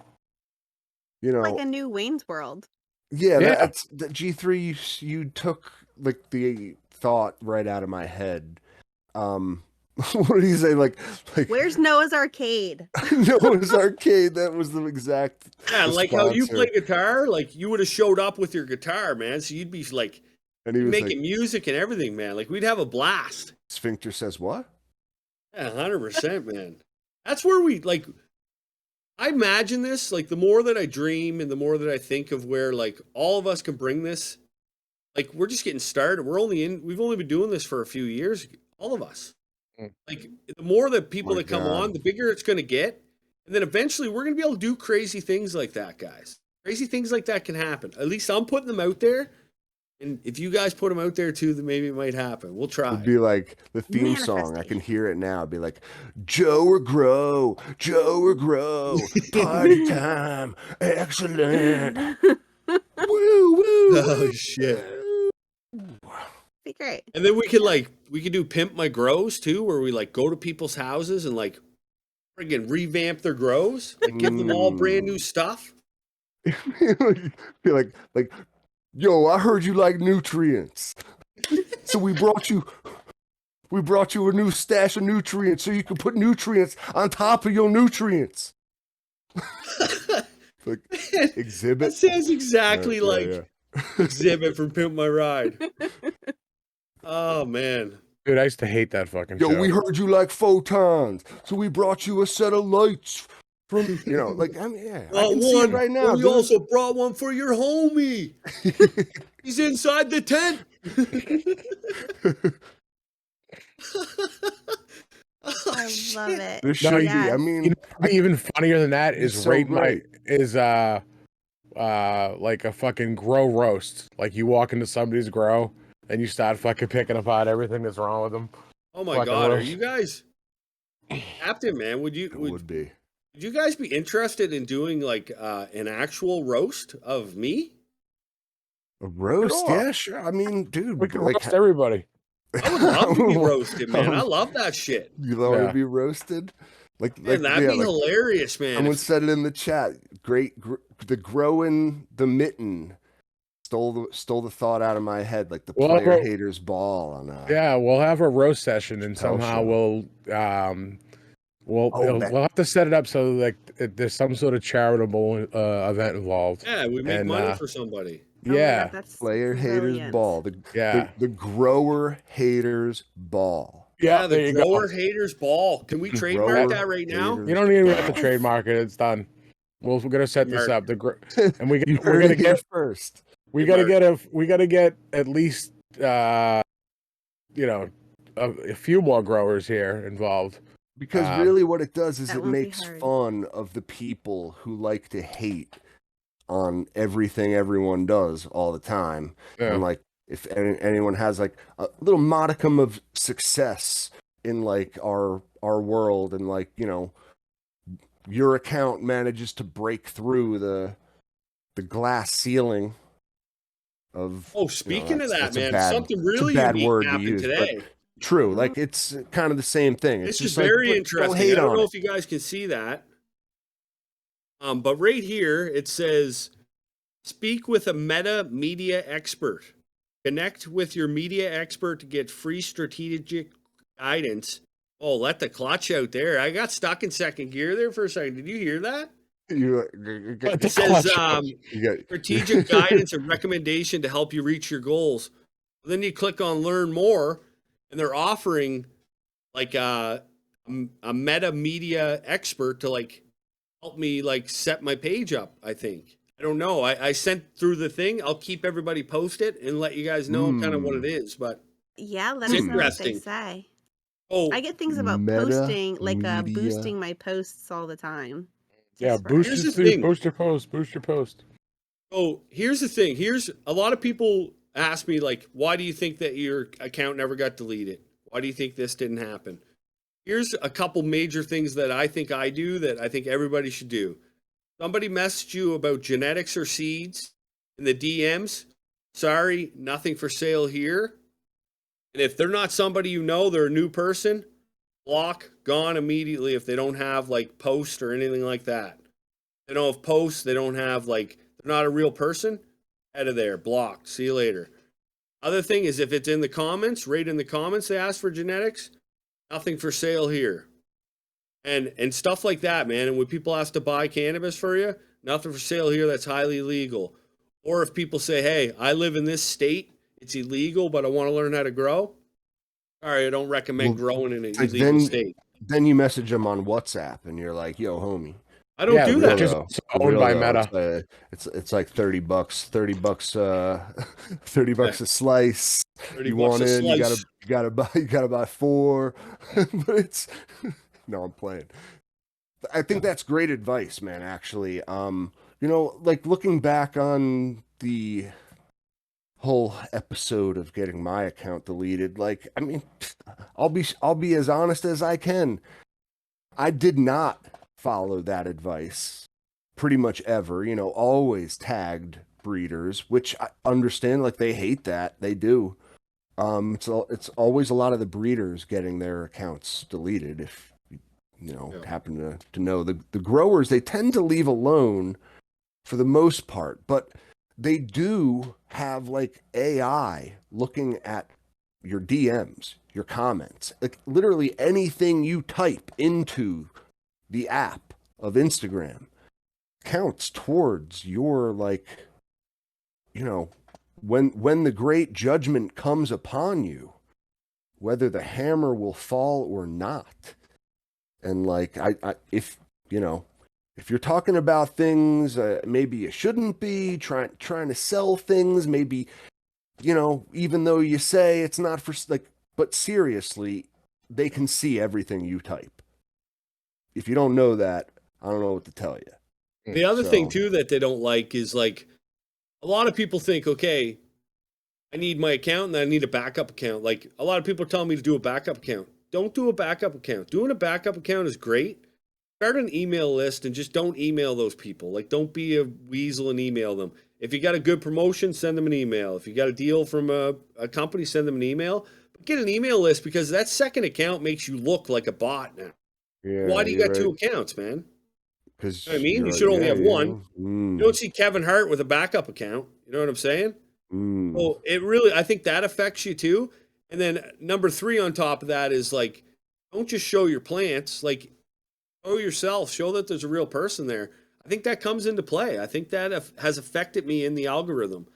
You know, Like a new Wayne's World. yeah. That's the G3. You took like the thought right out of my head. What did he say? Like Where's Noah's Arcade? Noah's Arcade. That was the exact. Yeah, like how you play guitar. Like you would have showed up with your guitar, man. So you'd be like, and he was making music and everything, man. Like we'd have a blast. Sphincter says what? Yeah, 100%, man. That's where we like. I imagine this. Like the more that I dream and the more that I think of where like all of us can bring this. Like we're just getting started. We've only been doing this for a few years. All of us. Like the more that people that come on, the bigger it's going to get. And then eventually we're going to be able to do crazy things like that, guys. Crazy things like that can happen. At least I'm putting them out there. And if you guys put them out there too, then maybe it might happen. We'll try. It'd be like the theme song. I can hear it now. It'd be like, Joe or Grow, party time, excellent. Woo, woo. Oh, shit. Be great. And then we could do Pimp My Grows too, where we like go to people's houses and like friggin' revamp their grows, like give them all brand new stuff. Be like, yo, I heard you like nutrients, so we brought you a new stash of nutrients so you can put nutrients on top of your nutrients. Like That exhibit. sounds exactly like yeah. Exhibit from Pimp My Ride. Oh man. Dude, I used to hate that fucking Yo, show. we heard you like photons, so we brought you a set of lights from, like, I mean, yeah, I can see it right now, but we dude. also brought one for your homie. He's inside the tent. Oh, I love shit. it. This No, should you- be. I Yes. mean, You know, what'd be even funnier than that It's is so great. like a fucking grow roast. Like you walk into somebody's grow and you start fucking picking apart everything that's wrong with them. Oh my Fucking god, are roast. you guys Captain, man, would it would be. you guys be interested in doing like an actual roast of me? A roast, Sure. yeah, sure. I mean, dude, We could like, roast everybody. I would love to be I would- roasted, man. I love that shit. You want Yeah. to be roasted? Like, Man, that'd yeah, be like hilarious, man. someone said it in the chat. The growing the mitten stole the thought out of my head, like the Well, player bro- haters ball on. Yeah, we'll have a roast session and Chappelle somehow show. we'll have to set it up so like there's some sort of charitable event involved. Yeah, we make And, money for somebody. Oh my Yeah. God, that's Player haters brilliant. ball. The grower haters ball. Yeah, the there you grower go. haters ball. Can we trademark Grower that right now? haters You don't even have to ball. trademark it. It's done. We're gonna set this Mark. up. And we You we're heard gonna it here get first. we Good gotta get at least a few more growers here involved. Because Um, really what it does is That it won't be makes hard. fun of the people who like to hate on everything everyone does all the time. Yeah. And like if anyone has like a little modicum of success in like our world, and like, your account manages to break through the glass ceiling of Oh, speaking of that, that's a man, bad- something it's a really bad unique word to happened use, but today. true, like it's kind of the same thing. It's This is just like, very don't interesting. hate I don't on know it. if you guys can see that. But right here it says, "Speak with a meta media expert. Connect with your media expert to get free strategic guidance." Oh, let the clutch out there. I got stuck in second gear there for a second. Did you hear that? But the It says clutch. you got strategic guidance and recommendation to help you reach your goals. Then you click on learn more, and they're offering like a meta media expert to like help me like set my page up. I think, I don't know. I sent through the thing. I'll keep everybody posted and let you guys know kind of what it is. But Yeah, let It's us know what they interesting. say. oh, I get things about Meta posting, like media. boosting my posts all the time. Yeah, Just for boost Here's your the thing. boost your post. Boost your post. oh, here's the thing. Here's a lot of people ask me like, why do you think that your account never got deleted? Why do you think this didn't happen? Here's a couple major things that I think I do that I think everybody should do. Somebody messaged you about genetics or seeds in the DMs. Sorry, nothing for sale here. And if they're not somebody you know, they're a new person, block, gone immediately if they don't have like post or anything like that. They don't have posts, they don't have like, they're not a real person, out of there, blocked. See you later. Other thing is if it's in the comments, right in the comments, they ask for genetics, nothing for sale here. And stuff like that, man. And when people ask to buy cannabis for you, nothing for sale here, that's highly illegal. Or if people say, hey, I live in this state, it's illegal, but I want to learn how to grow. Sorry, I don't recommend Well, growing in an like illegal state. Then you message them on WhatsApp and you're like, yo, homie. I don't Yeah, do which that. is Real also though. owned by Real though, Meta. it's like $30, $30 a slice. 30 You bucks want a in, you slice. gotta buy 4. But it's no, I'm playing. I think that's great advice, man, actually. Like looking back on the whole episode of getting my account deleted, like, I mean, I'll be as honest as I can. I did not follow that advice pretty much ever, always tagged breeders, which I understand, like they hate that. They do. It's always a lot of the breeders getting their accounts deleted. If you Yeah. happen to know the growers, they tend to leave alone for the most part, but they do have like AI looking at your DMs, your comments, like literally anything you type into the app of Instagram counts towards your like, you know, when the great judgment comes upon you, whether the hammer will fall or not. And like I if you know, if you're talking about things maybe you shouldn't be trying to sell things, maybe, you know, even though you say it's not for like, but seriously, they can see everything you type. If you don't know that, I don't know what to tell you. The other thing So too that they don't like is like a lot of people think, okay, I need my account and I need a backup account. Like a lot of people are telling me to do a backup account. Don't do a backup account. Doing a backup account is great. Start an email list and just don't email those people. Like don't be a weasel and email them. If you got a good promotion, send them an email. If you got a deal from a company, send them an email. But get an email list because that second account makes you look like a bot now. Why yeah, do you you're got two right. accounts, man? You know what I Because mean? You you're should only yeah, have one. yeah. You don't see Kevin Hart with a backup account. You know what I'm saying? Mm. So it really, I think that affects you too. And then number three on top of that is like, don't just show your plants. Like, show yourself. Show that there's a real person there. I think that comes into play. I think that has affected me in the algorithm.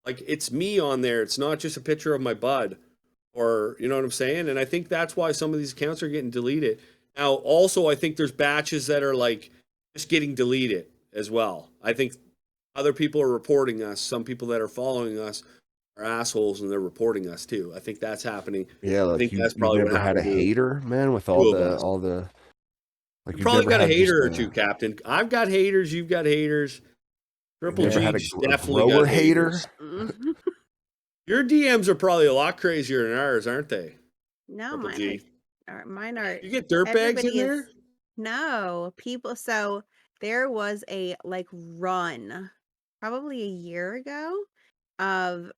Like, it's me on there. It's not just a picture of my bud, or you know what I'm saying. And I think that's why some of these accounts are getting deleted. Now, also, I think there's batches that are like just getting deleted as well. I think other people are reporting us. Some people that are following us are assholes and they're reporting us too. I think that's happening. Yeah, I like think that's you've probably what never had a happened to hater, man, with two of us. all the like You you've probably never got a had just hater or two, a Captain. I've got haters. You've got haters. you've Triple never had G's a definitely grower got hater. haters. Mhm. Your DMs are probably a lot crazier than ours, aren't they? No, Triple mine G. mine are You get dirtbags in everybody is there? no people. So there was a like run probably a year ago of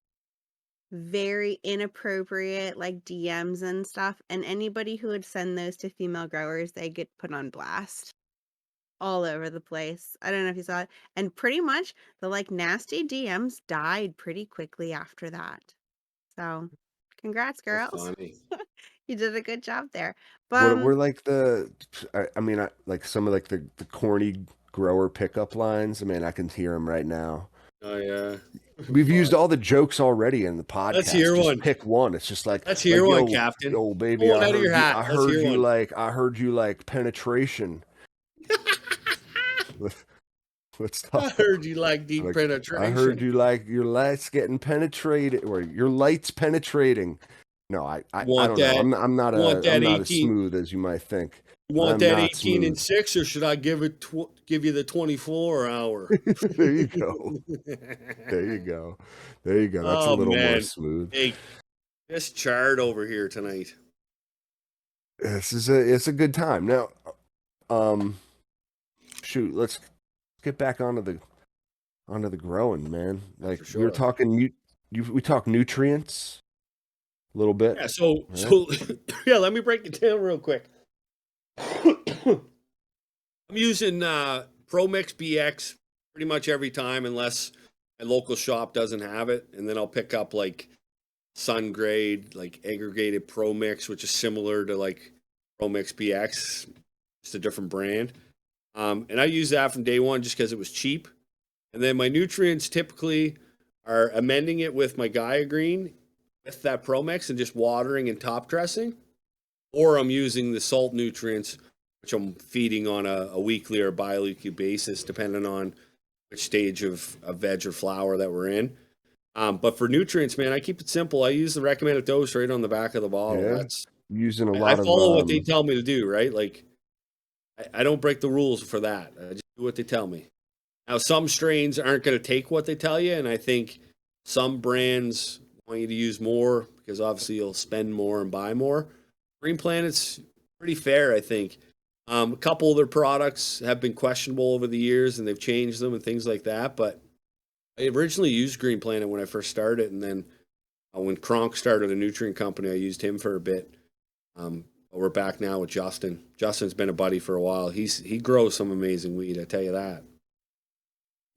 very inappropriate like DMs and stuff, and anybody who would send those to female growers, they get put on blast all over the place. I don't know if you saw it. And pretty much the like nasty DMs died pretty quickly after that. So, congrats, That's girls. funny. You did a good job there. What But were like I mean, like some of like the corny grower pickup lines. I mean, I can hear them right now. Oh yeah. We've used Fuck. all the jokes already in the Let's podcast. hear Just one. pick one. It's just Let's hear like one, Captain. yo, baby, Pull one out of your hat. I Let's heard hear you one. like, I heard you like penetration. Let's I talk. heard you like deep Like, I heard penetration. you like your lights getting penetrated, or your lights penetrating. No, You I want don't know. that? You want I'm that not as 18? smooth as you might think. You want I'm that not 18 and smooth. 6, or should I give you the 24 hour? There you go. There you go. There you go. That's a Oh little more man. smooth. Hey, just charred over here tonight. It's a good time. Now, um, shoot, let's get back onto the growing, man. Yeah, Like for we were sure. talking, we talk nutrients a little bit. Yeah, so Right? yeah, let me break it down real quick. I'm using Pro Mix BX pretty much every time unless my local shop doesn't have it, and then I'll pick up like Sun Grade, like aggregated Pro Mix, which is similar to like Pro Mix BX, just a different brand. And I use that from day one just because it was cheap. And then my nutrients typically are amending it with my Gaia Green with that Pro Mix and just watering and top dressing, or I'm using the salt nutrients, which I'm feeding on a weekly or bi-weekly basis, depending on which stage of veg or flower that we're in. But for nutrients, man, I keep it simple. I use the recommended dose right on the back of the bottle. Yeah. That's Using a I lot of follow what they tell me to do, right? Like I don't break the rules for that. I just do what they tell me. Now, some strains aren't going to take what they tell you, and I think some brands want you to use more because obviously you'll spend more and buy more. Green Planet's pretty fair, I think. A couple of their products have been questionable over the years, and they've changed them and things like that. But I originally used Green Planet when I first started, and then when Kronk started a nutrient company, I used him for a bit. But we're back now with Justin. Justin's been a buddy for a while. He grows some amazing weed, I tell you that.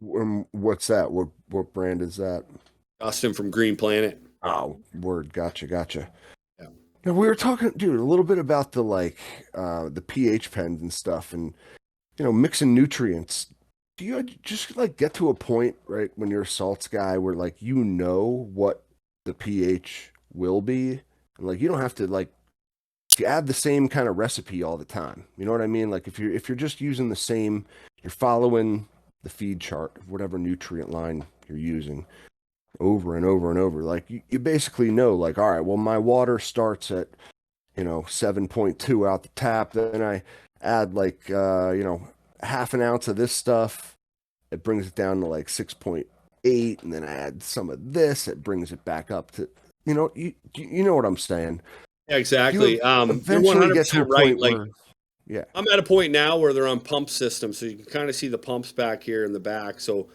What's that? What brand is that? Dustin from Green Planet. Oh, word. Gotcha. Yeah. Now we were talking, dude, a little bit about the pH pens and stuff, and mixing nutrients. Do you just like get to a point, right, when you're a salts guy where like what the pH will be, and like you don't have to like you add the same kind of recipe all the time. You know what I mean? Like if you're just using the same, you're following the feed chart of whatever nutrient line you're using over and over and over. Like you basically know, like, all right, well, my water starts at 7.2 out the tap. Then I add like half an ounce of this stuff. It brings it down to like 6.8, and then I add some of this. It brings it back up to you know what I'm saying. Yeah, exactly. You You're eventually get to a 100% right. point Like, where, yeah, I'm at a point now where they're on pump systems, so you can kind of see the pumps back here in the back. So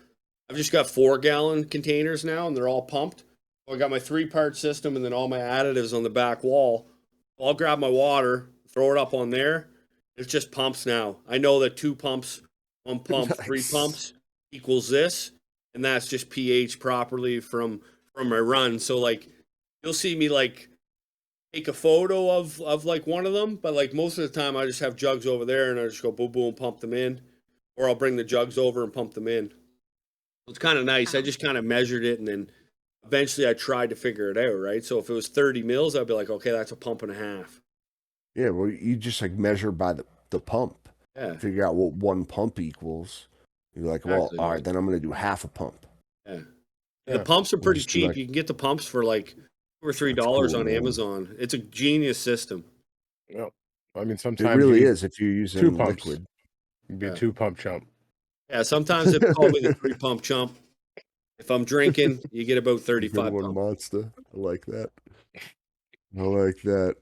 I've just got 4-gallon containers now, and they're all pumped. I got my 3-part system, and then all my additives on the back wall. I'll grab my water, throw it up on there. It's just pumps now. I know that 2 pumps, 1 pump, 3 nice. pumps equals this, and that's just pH properly from my run. So like, you'll see me like take a photo of like one of them, but like most of the time I just have jugs over there and I just go boom boom pump them in, or I'll bring the jugs over and pump them in. It's kind of nice. I just kind of measured it, and then eventually I tried to figure it out, right? So if it was 30 mils, I'd be like, okay, that's a pump and a half. Yeah, well, you just like measure by the pump, Yeah, figure out what 1 pump equals. You're like, well, exactly, all man. right, then I'm going to do half a pump. Yeah. Yeah. The pumps are We'll pretty just do cheap. like, You can get the pumps for like $2 or $3 cool, on man. Amazon. It's a genius system. Yeah. I mean, It sometimes you really need is if you're 2 using pumps. liquid. You'd be a Yeah. 2-pump chump. Yeah, sometimes they call me the 3-pump chump. If I'm drinking, you get about Good 35 one, pumps. monster. I like that. I like that.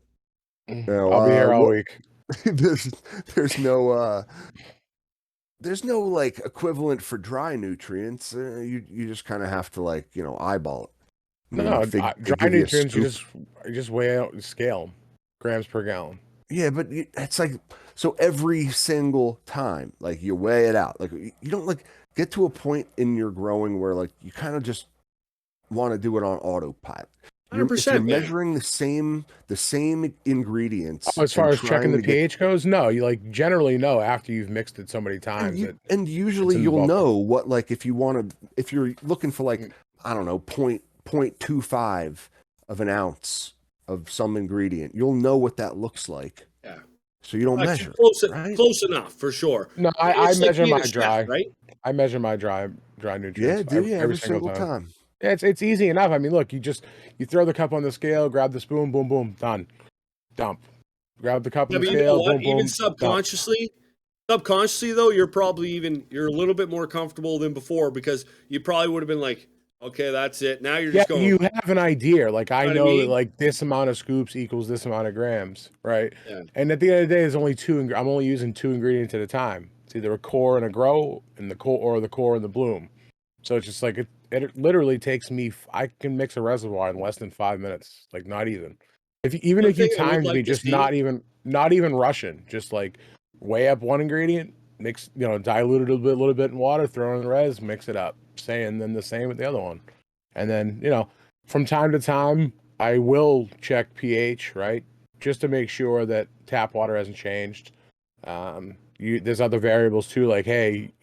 Now, I'll be here all what? week. there's there's no there's no like equivalent for dry nutrients. You just kind of have to like eyeball it. I mean, No, if they dry give you a nutrients, you scoop. just weigh out and scale 'em. Grams per gallon. Yeah, but it's like so every single time, like you weigh it out. Like you don't like get to a point in your growing where like you kind of just want to do it on autopilot. If you're 100%, man. measuring the same ingredients As far and as checking trying the to get pH goes, no, you like generally know after you've mixed it so many and times that it's usually in the you'll ballpark. know what like if you're looking for like I don't know 0.25 of an ounce of some ingredient, you'll know what that looks like. Yeah. So you don't Actually, measure, close, right? close enough for sure. No, I It's like measure being my a chef, dry. right? I measure my dry Yeah, nutrients do you every every single single time. time? Yeah, it's easy enough. I mean, look, you throw the cup on the scale, grab the spoon, boom, boom, done. Dump. Grab the cup Yeah, on the but you know scale, what? boom, Even boom, dump. subconsciously though, you're a little bit more comfortable than before because you probably would have been like, okay, that's it. Now you're Yeah, just going, you you have an idea. Like I know what I know that mean? like this amount of scoops equals this amount of grams, right? Yeah. And at the end of the day, there's only I'm only using 2 ingredients at a time. It's either a core and a grow, and the core and the bloom. So it's just like it literally takes me. I can mix a reservoir in less than 5 minutes. Like not even. Even One if you thing I would timed me, like to just see, not even rushing. Just like weigh up 1 ingredient, mix dilute it a little bit in water, throw it in the res, mix it up. And then the same with the other one. And then from time to time, I will check pH, right, just to make sure that tap water hasn't changed. There's other variables too, like hey,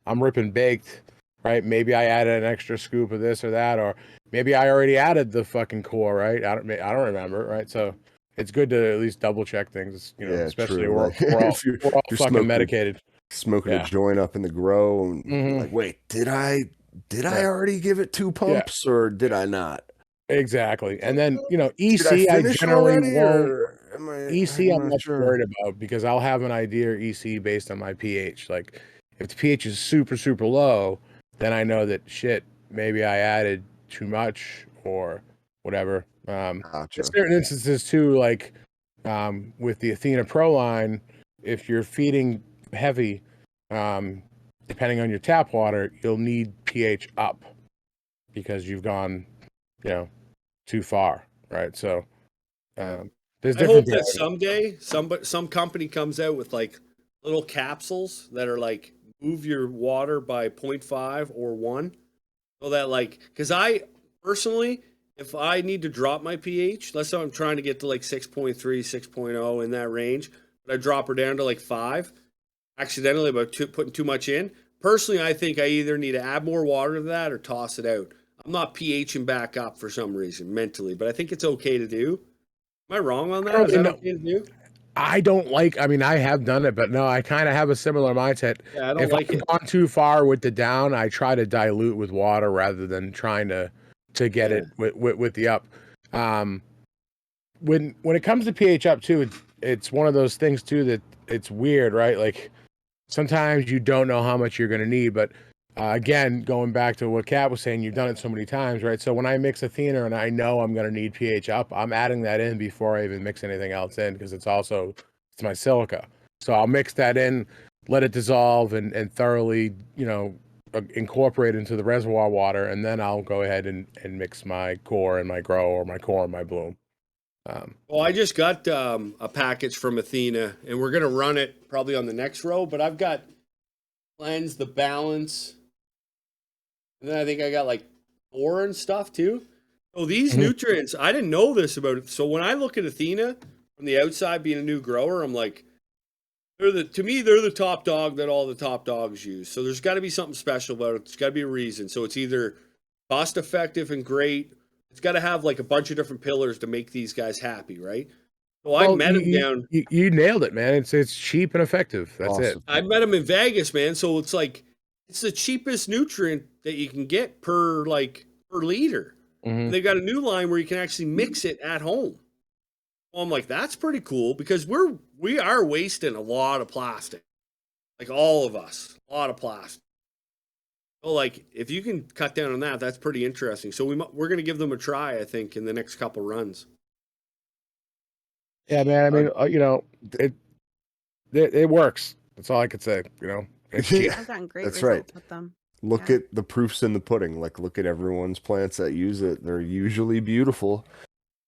I'm ripping baked, right? Maybe I added an extra scoop of this or that, or maybe I already added the fucking core, right? I don't remember, right? So it's good to at least double check things, Yeah, especially true. Like if you're we're all if you're fucking smoking medicated. a Yeah. joint up in the grow, and you're Hmm. like, wait, did I Yeah. already give it 2 Yeah. pumps or did I not? Exactly. And then Did I EC, I finish generally already, won't. or am I? EC, I'm I'm not not too sure. worried about because I'll have an idea EC based on my pH. Like, if the pH is super, super low, then I know that shit, maybe I added too much or whatever. In Gotcha. certain instances, too, like with the Athena Pro line, if you're feeding heavy, um, depending on your tap water, you'll need pH up because you've gone, too far, right? So, yeah. there's I hope different that variables. someday some company comes out with like little capsules that are like move your water by 0.5 or 1. So that like, because I personally, if I need to drop my pH, let's say I'm trying to get to like 6.3, 6.0 in that range, but I drop her down to like 5, accidentally about putting too much in. Personally, I think I either need to add more water to that or toss it out. I'm not pHing back up for some reason mentally, but I think it's okay to do. Am I wrong on that? Is that okay to do? I don't like, I mean, I have done it, but no, I kind of have a similar mindset. Yeah, I don't If like I've it. gone too far with the down, I try to dilute with water rather than trying to get Yeah. it with the up. When it comes to pH up too, it's one of those things too that it's weird, right? Like sometimes you don't know how much you're going to need, but again, going back to what Kat was saying, you've done it so many times, right? So when I mix a thinner and I know I'm going to need pH up, I'm adding that in before I even mix anything else in because it's my silica. So I'll mix that in, let it dissolve and thoroughly, incorporate into the reservoir water, and then I'll go ahead and mix my core and my grow or my core and my bloom. Well, I just got a package from Athena, and we're gonna run it probably on the next row. But I've got cleanse, the balance, and then I think I got like ore and stuff too. So these Mhm. nutrients, I didn't know this about it. So when I look at Athena from the outside, being a new grower, I'm like, they're the top dog that all the top dogs use. So there's got to be something special about it. There's got to be a reason. So it's either cost effective and great. It's got to have like a bunch of different pillars to make these guys happy, right? So I Well, met him down. you nailed it, man. It's cheap and effective. That's it. Awesome. I met him in Vegas, man. So it's like it's the cheapest nutrient that you can get per liter. Mhm. And they've got a new line where you can actually mix it at home. Well, I'm like, that's pretty cool because we are wasting a lot of plastic. Like all of us, a lot of plastic. So like if you can cut down on that, that's pretty interesting. So we're going to give them a try, I think, in the next couple runs. Yeah, man. I mean, it works. That's all I could say. It's cheap. Yeah, I've gotten great that's right. results with them. Look Yeah. at the proofs in the pudding. Like, look at everyone's plants that use it. They're usually beautiful.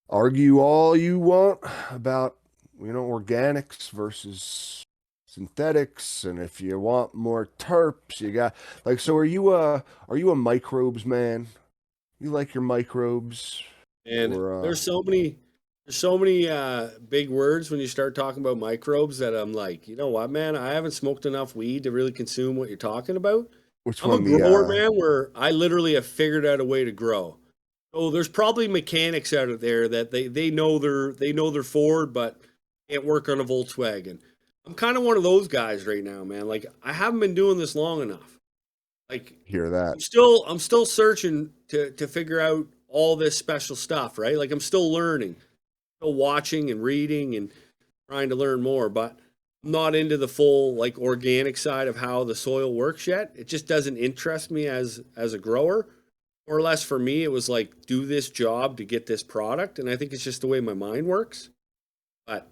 Argue all you want about, organics versus synthetics, and if you want more terps, you got like. So, are you a microbes man? You like your microbes, And or there's so many big words when you start talking about microbes that I'm like, you know what, man? I haven't smoked enough weed to really consume what you're talking about. which I'm a one? The grower, man, where I literally have figured out a way to grow. So there's probably mechanics out of there that they know they're Ford, but can't work on a Volkswagen. I'm kind of one of those guys right now, man. Like I haven't been doing this long enough. Like hear that? I'm still searching to figure out all this special stuff, right? Like I'm still learning, still watching and reading and trying to learn more, but I'm not into the full like organic side of how the soil works yet. It just doesn't interest me as a grower. More or less for me, it was like do this job to get this product, and I think it's just the way my mind works. But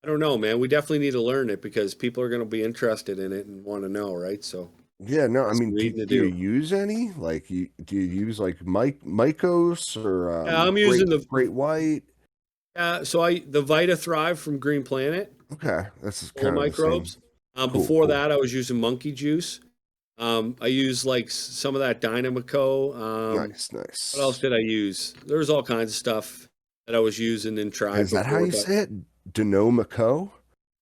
I don't know, man. We definitely need to learn it because people are going to be interested in it and want to know, right? So Yeah, no, I that's what mean, we do, need to do you do. use any? Like, do you use like Mycos or Yeah, I'm using the Great White? the Vita Thrive from Green Planet, Okay, that's full of kind of the same. microbes. Cool, Before cool. that, I was using Monkey Juice. I use like some of that Dynamico. Nice, What else nice. did I use? There was all kinds of stuff that I was using and tried Is that how before, you but say it? Dynamico?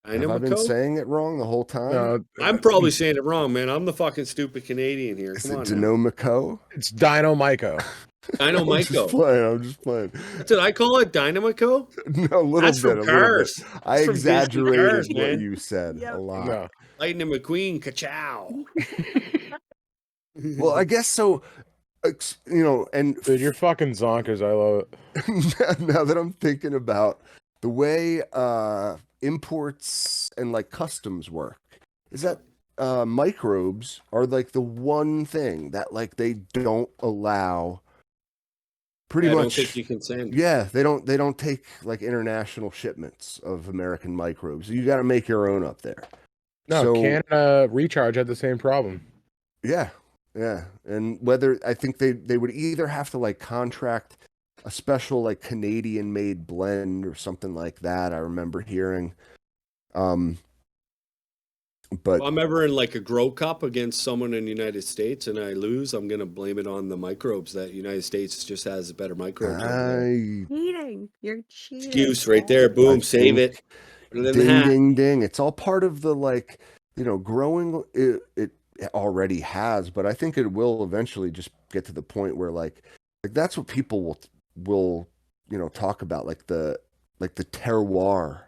Have I been Dynamico? saying it wrong the whole time? No, I'm probably saying it wrong, man. I'm the fucking stupid Canadian here. Is Come it on now. Dynamico? it's Dino Myco. I'm just Dynamico. playing. I'm just playing. What did I call it? Dynamico? No, a little That's bit, from a little bit. Cars. I That's from Disney Cars, exaggerated what man. you said a Yep. lot. No. Lightning McQueen, ka-chow. Well, I guess so. And Dude, you're fucking zonkers. I love it. now that I'm thinking about the way imports and like customs work, is that microbes are like the one thing that like they don't allow pretty I don't think much. you can send. Yeah, they don't take like international shipments of American microbes. You got to make your own up there. No, So Canada Recharge had the same problem. yeah, yeah, and whether I think they would either have to like contract a special like Canadian made blend or something like that. I remember hearing, um, But If I'm ever in like a grow cup against someone in the United States and I lose, I'm gonna blame it on the microbes. That United States just has better microbes over there. I Cheating. You're cheating. Excuse right there. I Boom. Save think it. Put it in the ding hat. ding ding. It's all part of the like, growing. It already has, but I think it will eventually just get to the point where like that's what people will talk about, like the terroir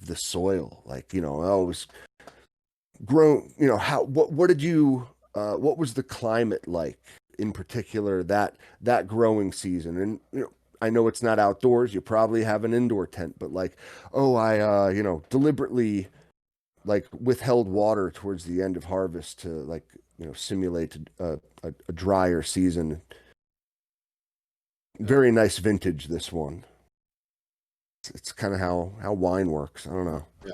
of the soil, like oh, it was grown, how what did you what was the climate like in particular that growing season. And I know it's not outdoors, you probably have an indoor tent, but like, oh, I deliberately like withheld water towards the end of harvest to like simulate a drier season. Very nice vintage, this one. It's kind of how wine works. I don't know. Yeah.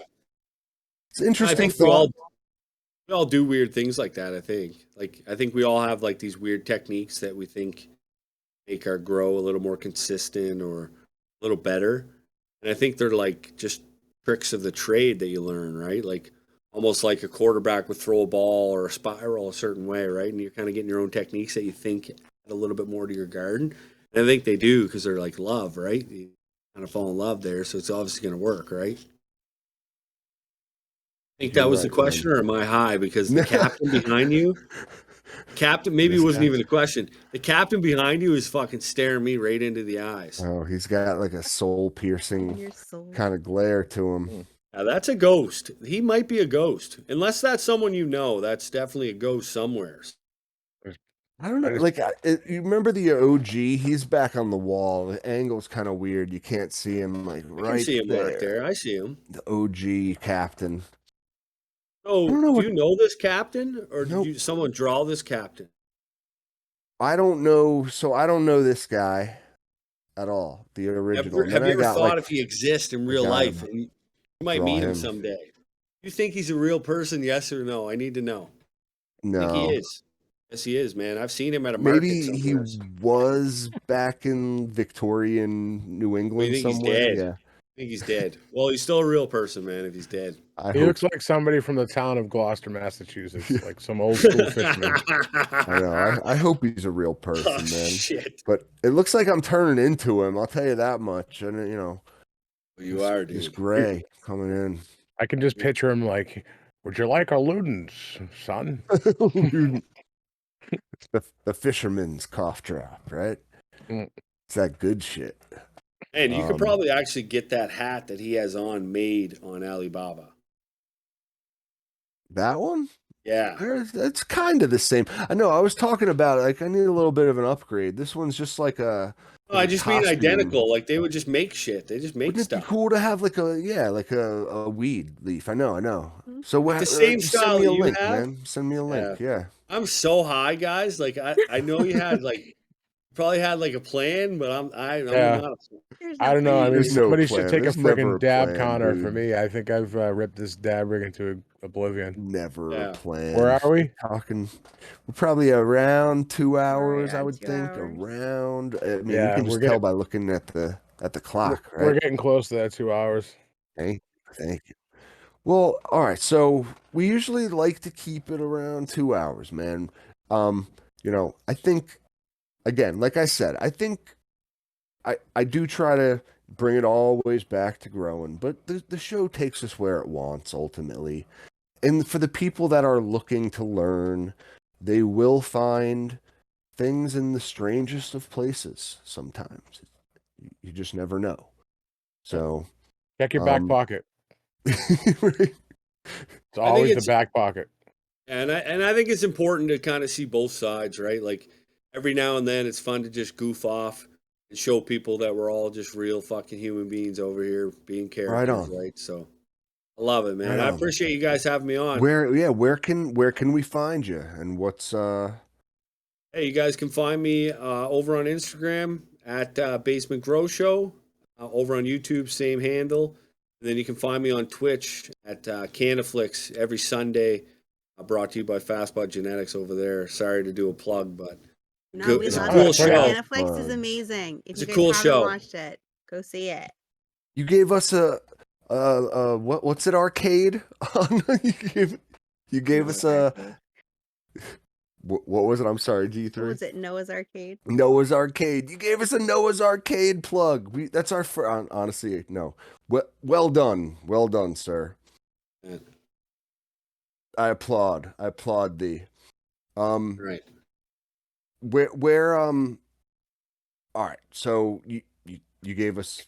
It's an interesting I think thought. we all do weird things like that. I think we all have like these weird techniques that we think make our grow a little more consistent or a little better. And I think they're like just tricks of the trade that you learn, right? Like almost like a quarterback would throw a ball or a spiral a certain way, right? And you're kind of getting your own techniques that you think add a little bit more to your garden. And I think they do because they're like love, right? You kind of fall in love there, so it's obviously going to work, right? I think that You're was the right, question, man. or am I high? Because the captain behind you, captain, maybe it This wasn't guy. even a question. The captain behind you is fucking staring me right into the eyes. Oh, he's got like a soul piercing Your soul. kind of glare to him. Now that's a ghost. He might be a ghost. Unless that's someone you know, that's definitely a ghost somewhere. I don't know. Like, you remember the OG? He's back on the wall. The angle's kind of weird. You can't see him like I can right see him there. right there. I see him. The OG captain. So, I don't know do what- you know this captain, or Nope. did someone draw this captain? I don't know. So I don't know this guy at all. The original. And then Have you I ever got thought like if he exists in real gotta life, and you might draw meet him him. someday? You think he's a real person? Yes or no? I need to know. I think he no. is. Yes, he is, man. I've seen him at a market Maybe he somewhere. was back in Victorian New Well, you England think he's somewhere. dead? Yeah. I think he's dead. Well, he's still a real person, man. If he's dead. I He hope. looks like somebody from the town of Gloucester, Massachusetts, like some old school fisherman. I know. I hope he's a real person, Oh, man. shit. But it looks like I'm turning into him. I'll tell you that much. And You are, this dude. gray coming in. I can just picture him like, "Would you like a Ludens, son?" the fisherman's cough drop, right? Mm. It's that good shit. And you could probably actually get that hat that he has on made on Alibaba. That one? Yeah. It's kind of the same. I know. I was talking about like I need a little bit of an upgrade. This one's just like a. No, I just mean costume. identical. Like they would just make shit. They just make Wouldn't it stuff. be cool to have like a weed leaf? I know. So Like the same send style me a you link, have? man. Send me a link. Yeah. I'm so high, guys. Like I know you had like probably had like a plan, but I'm Yeah. not. There's I don't know. I mean, There's no somebody plan. should take There's a never friggin' a dab plan, counter for dude. me. I think I've ripped this dab rig into oblivion. Never Yeah. a plan. Where are we? Talking. We're probably around 2 hours, I around would 2 think. hours. Around. I mean, you Yeah, can we're just tell getting- by looking at the clock, We're right? getting close to that 2 hours. Thank you. Well, all right. So we usually like to keep it around 2 hours, man. I think, again, like I said, I think I do try to bring it always back to growing, but the show takes us where it wants ultimately. And for the people that are looking to learn, they will find things in the strangest of places sometimes. You just never know. So Check your back pocket. right? It's always the back pocket. And I think it's important to kind of see both sides, right? Like every now and then it's fun to just goof off and show people that we're all just real fucking human beings over here being characters, right? So I love it, man. Right I on. appreciate you guys having me on. Where can we find you, and what's Hey, you guys can find me over on Instagram at Basement Grow Show, over on YouTube, same handle. And then you can find me on Twitch at Canaflix every Sunday, brought to you by Fastbot Genetics over there. Sorry to do a plug, but No, we it's a love cool it. show. Canaflix is amazing. If It's you a guys cool haven't show. watched it, go see it. you gave us a what's it, arcade on? You gave us a what was it? I'm sorry, What G3. was it? Noah's Arcade. Noah's Arcade. You gave us a Noah's Arcade plug. That's our honestly, no. Well done. Well done, sir. Yeah. I applaud. I applaud thee. Right. Where all right. So you gave us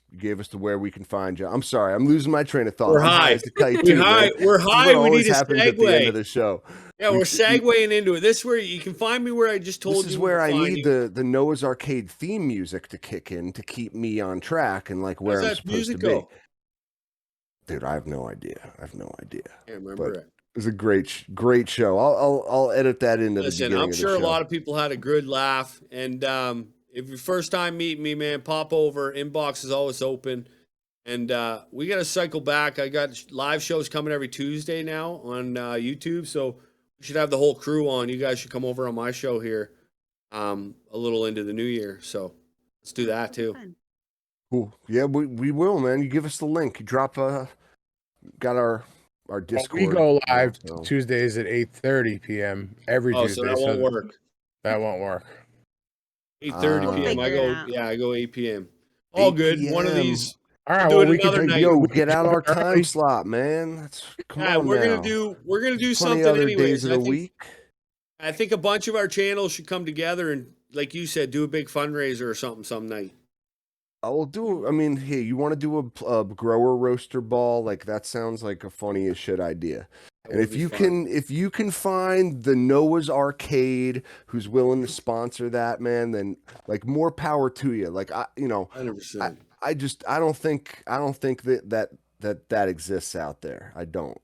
to where we can find you. I'm sorry. I'm losing my train of thought. We're I'm high. as a kite We're too, high. man. We're This is high. what We always need a happens at the end segue. of the show. Yeah, we're segueing into it. This is where you can find me where I just told you. This is where I find need you. the Noah's Arcade theme music to kick in to keep me on track and like where How's I'm that supposed music to be. go? Dude, I have no idea. Can't remember But it. it was a great show. I'll edit that into the Listen, beginning I'm of the sure a show. lot of people had a good laugh. And if your first time meeting me, man, pop over. Inbox is always open. And we got to cycle back. I got live shows coming every Tuesday now on YouTube. So we should have the whole crew on. You guys should come over on my show here a little into the new year. So let's do that too. Fun. Cool. Yeah, we will, man. You give us the link. You drop got our Discord. We go live so. Tuesdays at 8:30 p.m. every Oh, Tuesday. so that won't work. That won't work. 8:30 We'll p.m. I figure it go. out. Yeah, I go 8 p.m. All 8 good. One of p.m. these. All right, Do well, it we can another take night. Yo, we can get out jump our time early. slot, man. Come Yeah, on we're now. gonna do Plenty something other anyways. days of I the think, week. I think a bunch of our channels should come together and, like you said, do a big fundraiser or something some night. I will do. I mean, hey, you want to do a grower roaster ball? Like that sounds like a funny as shit idea. That And would if be you fun. can find the Noah's Arcade who's willing to sponsor that, man, then like more power to you. Like I 100%. I don't think that exists out there. I don't.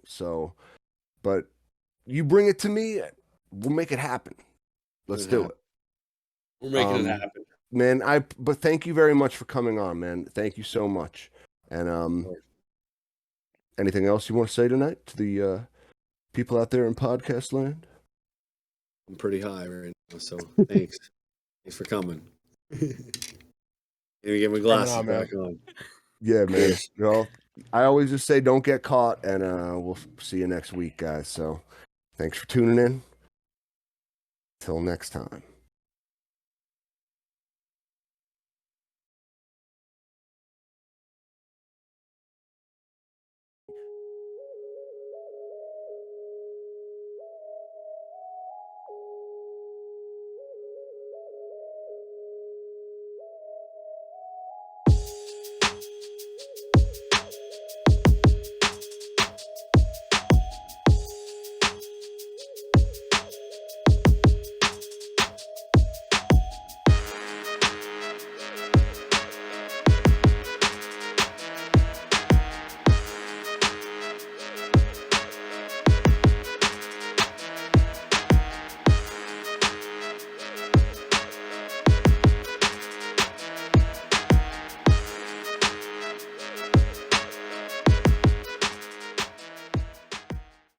So, but you bring it to me, we'll make it happen. Let's do it. We're making it happen. Man, but thank you very much for coming on, man. Thank you so much. And anything else you want to say tonight to the people out there in podcast land? I'm pretty high right now, so thanks. Thanks for coming. Let me get my glasses on, man. back on. Yeah, man. Well, I always just say don't get caught, and we'll see you next week, guys. So thanks for tuning in. Till next time.